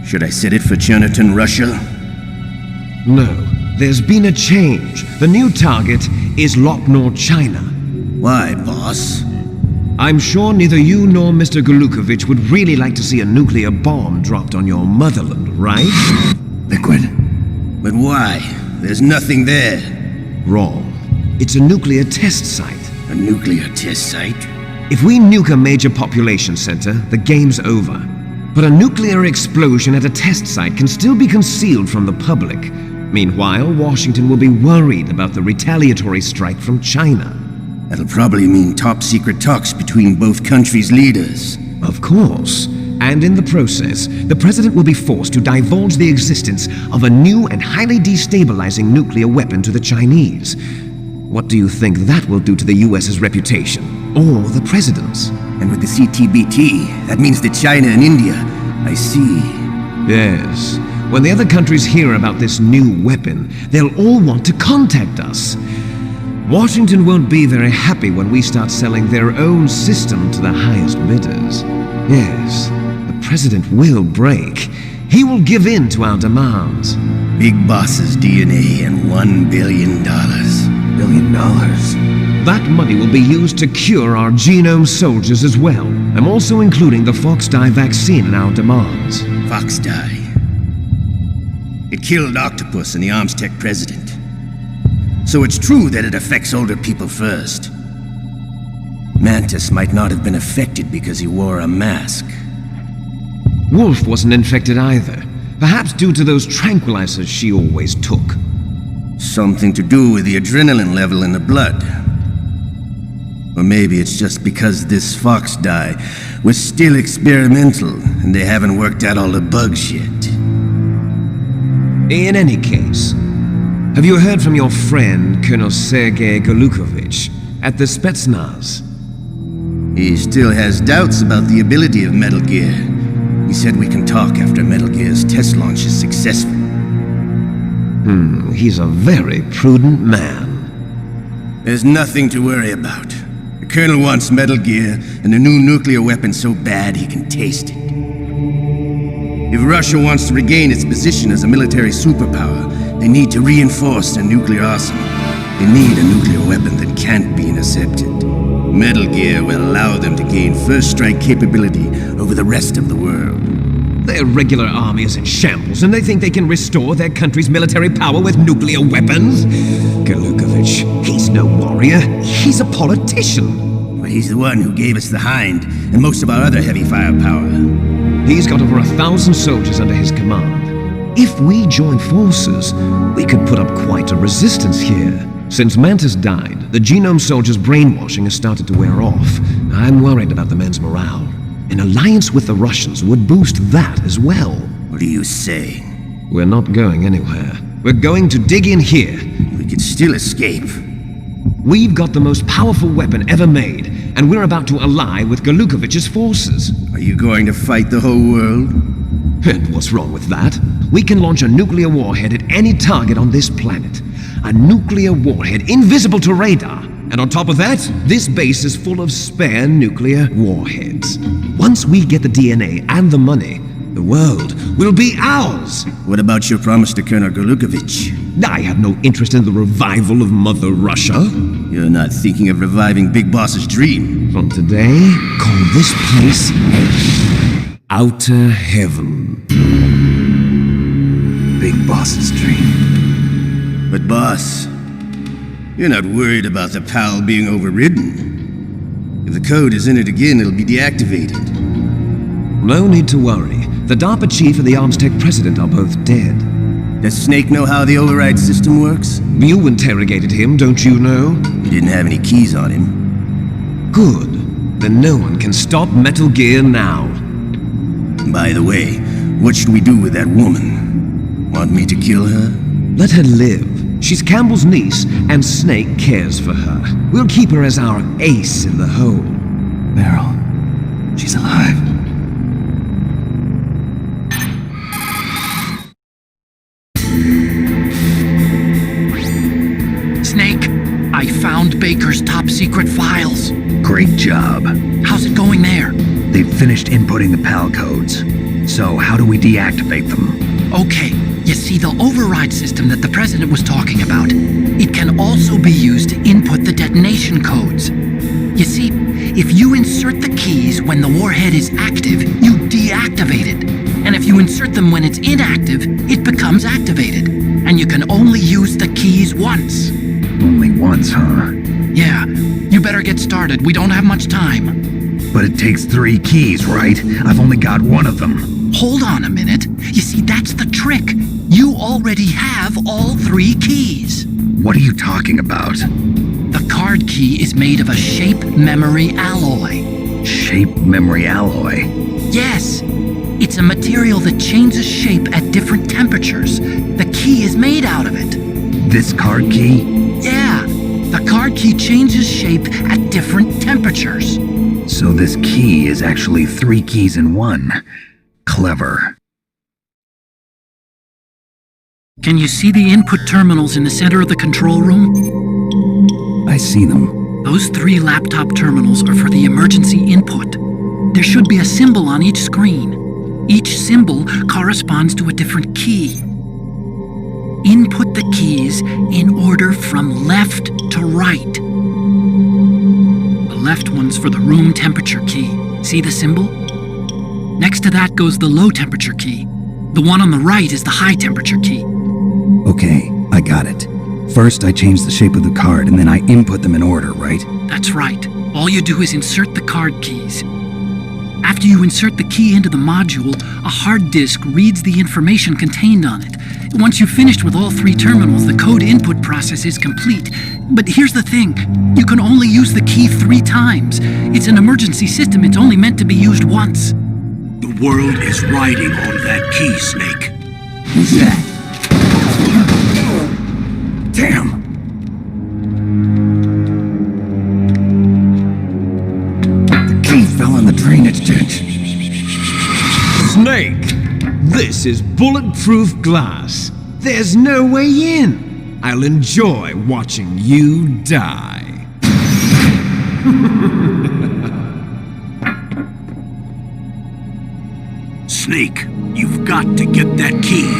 Should I set it for Cherniton, Russia? No, there's been a change. The new target is Lopnor, China. Why, boss? I'm sure neither you nor Mr. Golukovich would really like to see a nuclear bomb dropped on your motherland, right? Liquid. But why? There's nothing there. Wrong. It's a nuclear test site. A nuclear test site? If we nuke a major population center, the game's over. But a nuclear explosion at a test site can still be concealed from the public. Meanwhile, Washington will be worried about the retaliatory strike from China. That'll probably mean top-secret talks between both countries' leaders. Of course. And in the process, the president will be forced to divulge the existence of a new and highly destabilizing nuclear weapon to the Chinese. What do you think that will do to the US's reputation? Or the president's? And with the CTBT, that means that China and India. I see. Yes. When the other countries hear about this new weapon, they'll all want to contact us. Washington won't be very happy when we start selling their own system to the highest bidders. Yes, the president will break. He will give in to our demands. Big Boss's DNA and $1 billion. $1 billion? That money will be used to cure our genome soldiers as well. I'm also including the Fox-Die vaccine in our demands. Fox-Die. It killed Octopus and the Armstech president. So it's true that it affects older people first. Mantis might not have been affected because he wore a mask. Wolf wasn't infected either. Perhaps due to those tranquilizers she always took. Something to do with the adrenaline level in the blood. Or maybe it's just because this Fox-Die was still experimental and they haven't worked out all the bugs yet. In any case, have you heard from your friend, Colonel Sergei Golukovich, at the Spetsnaz? He still has doubts about the ability of Metal Gear. He said we can talk after Metal Gear's test launch is successful. He's a very prudent man. There's nothing to worry about. The Colonel wants Metal Gear and a new nuclear weapon so bad he can taste it. If Russia wants to regain its position as a military superpower, they need to reinforce their nuclear arsenal. They need a nuclear weapon that can't be intercepted. Metal Gear will allow them to gain first strike capability over the rest of the world. Their regular army is in shambles, and they think they can restore their country's military power with nuclear weapons? Golukovich, he's no warrior. He's a politician. But he's the one who gave us the Hind and most of our other heavy firepower. He's got over 1,000 soldiers under his command. If we join forces, we could put up quite a resistance here. Since Mantis died, the genome soldiers' brainwashing has started to wear off. I'm worried about the men's morale. An alliance with the Russians would boost that as well. What are you saying? We're not going anywhere. We're going to dig in here. We could still escape. We've got the most powerful weapon ever made, and we're about to ally with Golukovich's forces. Are you going to fight the whole world? And what's wrong with that? We can launch a nuclear warhead at any target on this planet. A nuclear warhead invisible to radar. And on top of that, this base is full of spare nuclear warheads. Once we get the DNA and the money, the world will be ours. What about your promise to Colonel Golukovich? I have no interest in the revival of Mother Russia. You're not thinking of reviving Big Boss's dream. From today, call this place Outer Heaven. Big Boss's dream. But boss, you're not worried about the PAL being overridden. If the code is in it again, it'll be deactivated. No need to worry. The DARPA chief and the Armstech president are both dead. Does Snake know how the override system works? You interrogated him, don't you know? He didn't have any keys on him. Good. Then no one can stop Metal Gear now. By the way, what should we do with that woman? Want me to kill her? Let her live. She's Campbell's niece, and Snake cares for her. We'll keep her as our ace in the hole. Meryl, she's alive. Snake, I found Baker's top secret files. Great job. How's it going there? They've finished inputting the PAL codes. So how do we deactivate them? Okay, you see the override system that the president was talking about. It can also be used to input the detonation codes. You see, if you insert the keys when the warhead is active, you deactivate it. And if you insert them when it's inactive, it becomes activated. And you can only use the keys once. Only once, huh? Yeah, you better get started. We don't have much time. But it takes 3 keys, right? I've only got one of them. Hold on a minute. You see, that's the trick. You already have all 3 keys. What are you talking about? The card key is made of a shape memory alloy. Shape memory alloy? Yes. It's a material that changes shape at different temperatures. The key is made out of it. This card key? Yeah. The card key changes shape at different temperatures. So this key is actually 3 keys in one. Clever. Can you see the input terminals in the center of the control room? I see them. Those 3 laptop terminals are for the emergency input. There should be a symbol on each screen. Each symbol corresponds to a different key. Input the keys in order from left to right. The left one's for the room temperature key. See the symbol? Next to that goes the low temperature key. The one on the right is the high temperature key. Okay, I got it. First, I change the shape of the card, and then I input them in order, right? That's right. All you do is insert the card keys. After you insert the key into the module, a hard disk reads the information contained on it. Once you've finished with all 3 terminals, the code input process is complete. But here's the thing. You can only use the key 3 times. It's an emergency system. It's only meant to be used once. The world is riding on that key, Snake. Who's that? Damn! The key fell in the drainage ditch. Snake! This is bulletproof glass. There's no way in. I'll enjoy watching you die. Snake, you've got to get that key.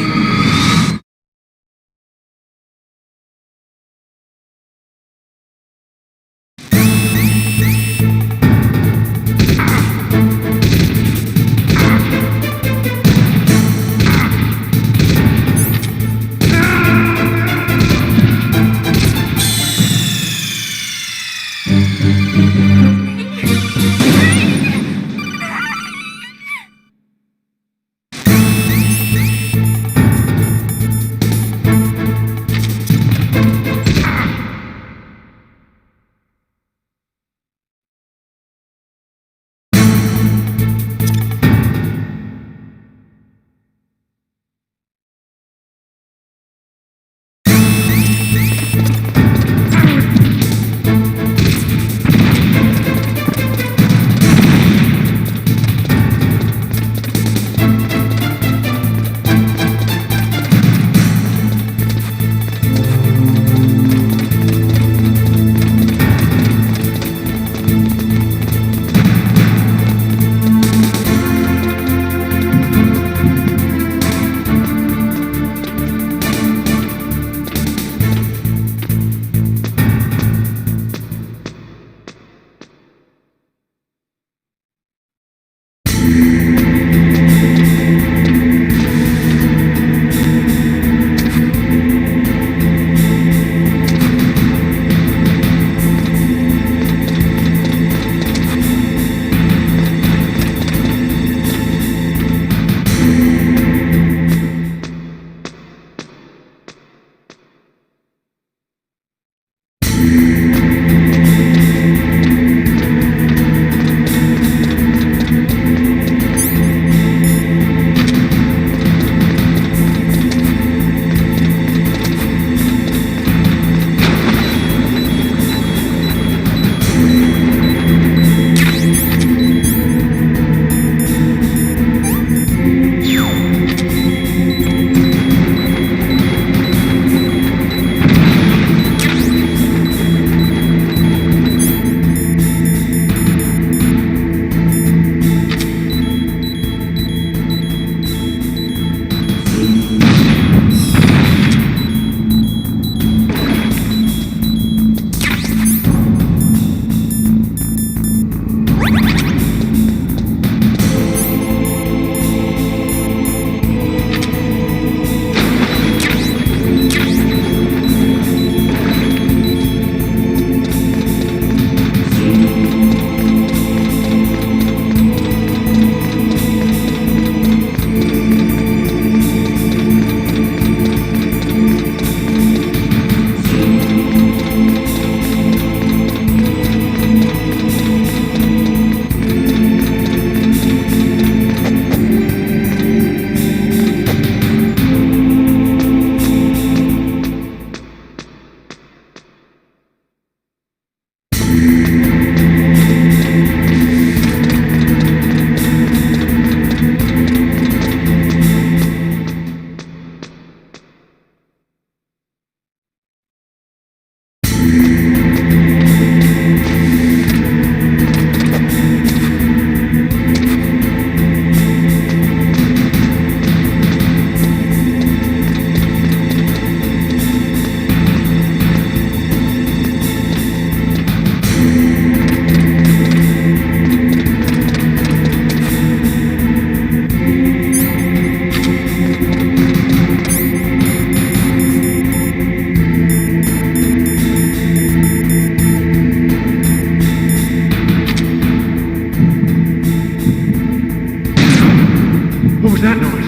What was that noise?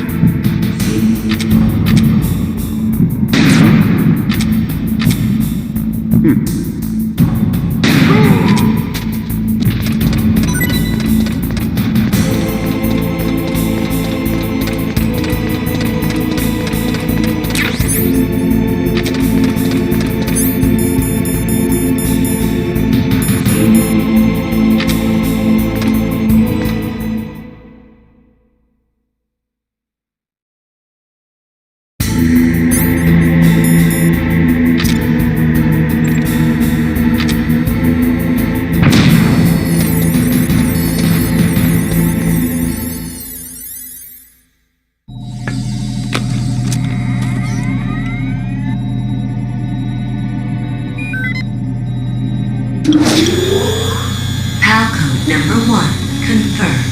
PAL code number 1 confirmed.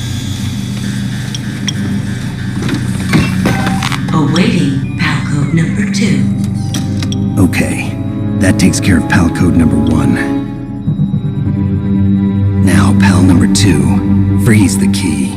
Awaiting PAL code number 2. Okay, that takes care of PAL code number 1. Now, PAL number 2, freeze the key.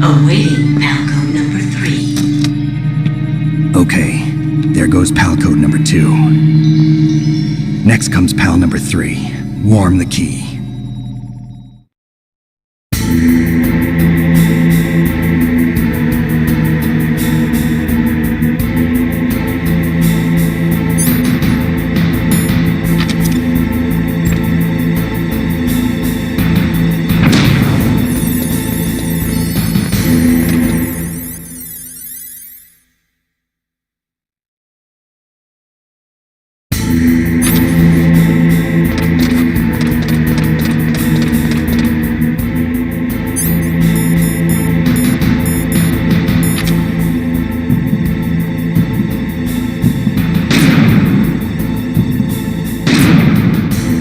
Awaiting Palco number 3. Okay, there goes pal code number 2. Next comes pal number 3. Warm the key.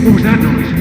What was that noise?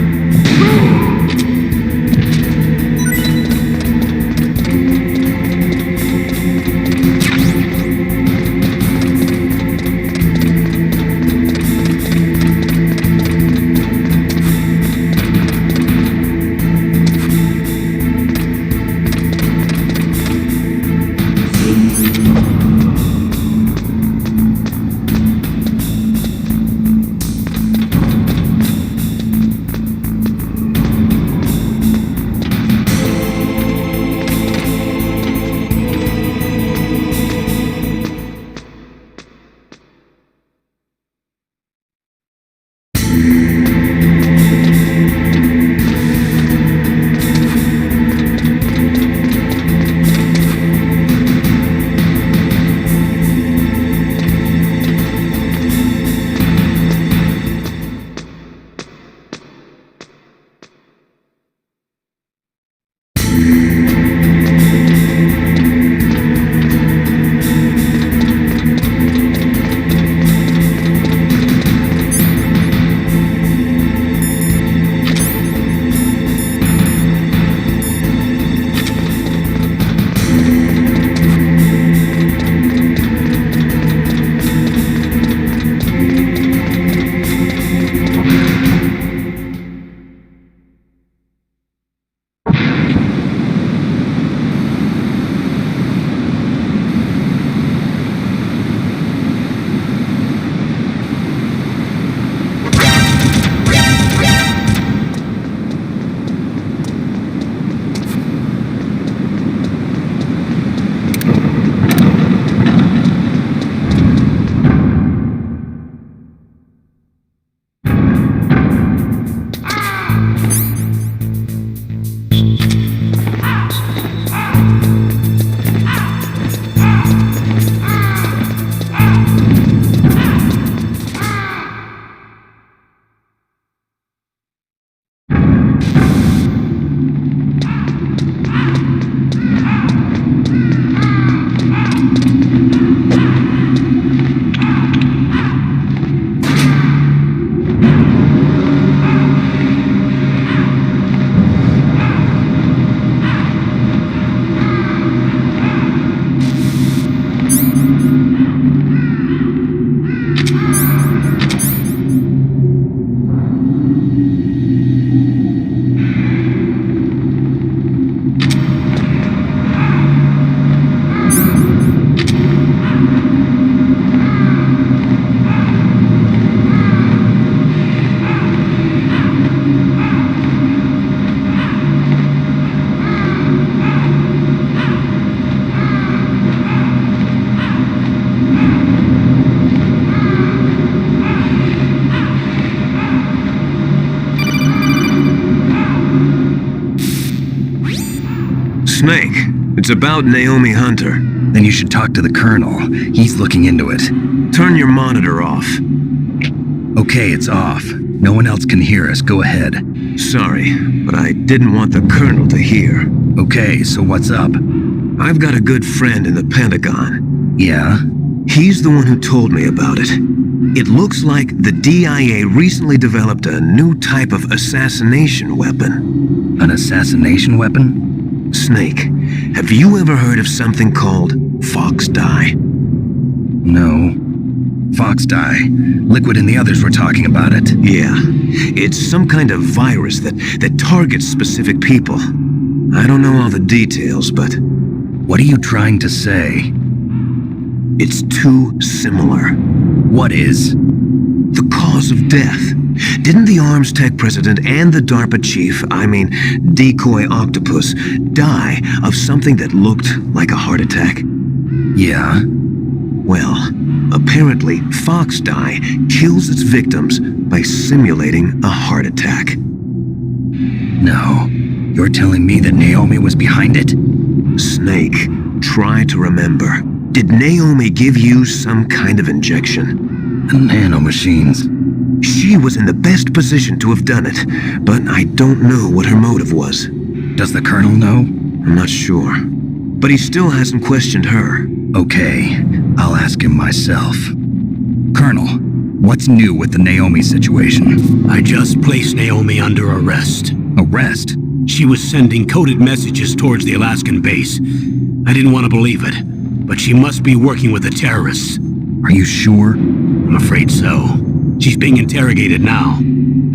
Snake, it's about Naomi Hunter. Then you should talk to the Colonel. He's looking into it. Turn your monitor off. Okay, it's off. No one else can hear us. Go ahead. Sorry, but I didn't want the Colonel to hear. Okay, so what's up? I've got a good friend in the Pentagon. Yeah? He's the one who told me about it. It looks like the DIA recently developed a new type of assassination weapon. An assassination weapon? Snake, have you ever heard of something called Fox Dye? No. Fox Dye. Liquid and the others were talking about it. Yeah. It's some kind of virus that targets specific people. I don't know all the details, but... What are you trying to say? It's too similar. What is? The cause of death. Didn't the Arms Tech president and the DARPA chief, Decoy Octopus, die of something that looked like a heart attack? Yeah? Well, apparently Fox Dye kills its victims by simulating a heart attack. No. You're telling me that Naomi was behind it? Snake, try to remember. Did Naomi give you some kind of injection? Nanomachines. She was in the best position to have done it, but I don't know what her motive was. Does the Colonel know? I'm not sure. But he still hasn't questioned her. Okay, I'll ask him myself. Colonel, what's new with the Naomi situation? I just placed Naomi under arrest. Arrest? She was sending coded messages towards the Alaskan base. I didn't want to believe it, but she must be working with the terrorists. Are you sure? I'm afraid so. She's being interrogated now.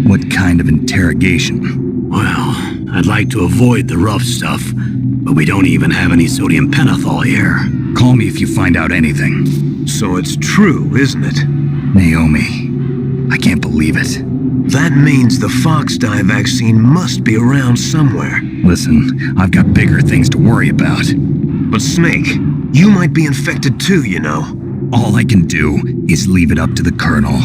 What kind of interrogation? Well, I'd like to avoid the rough stuff, but we don't even have any sodium pentothal here. Call me if you find out anything. So it's true, isn't it? Naomi. I can't believe it. That means the Fox Dye vaccine must be around somewhere. Listen, I've got bigger things to worry about. But Snake, you might be infected too, you know. All I can do is leave it up to the Colonel.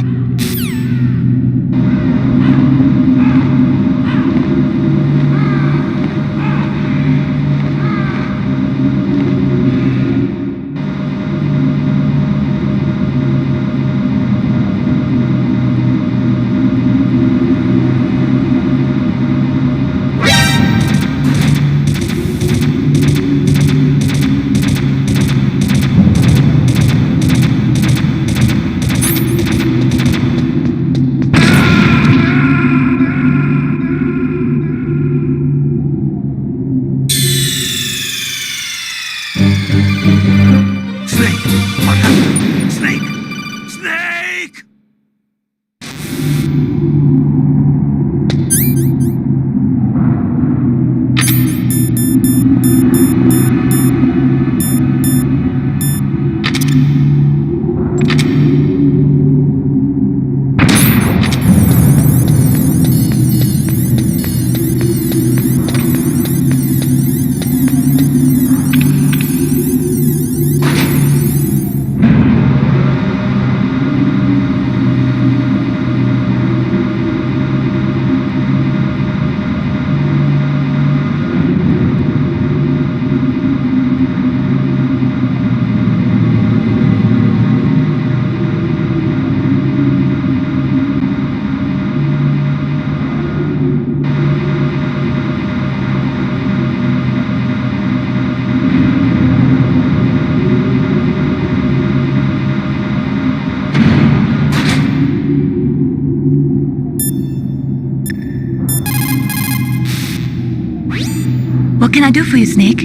What can I do for you, Snake?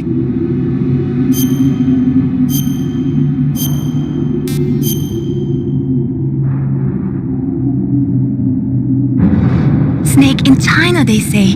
Snake, in China they say,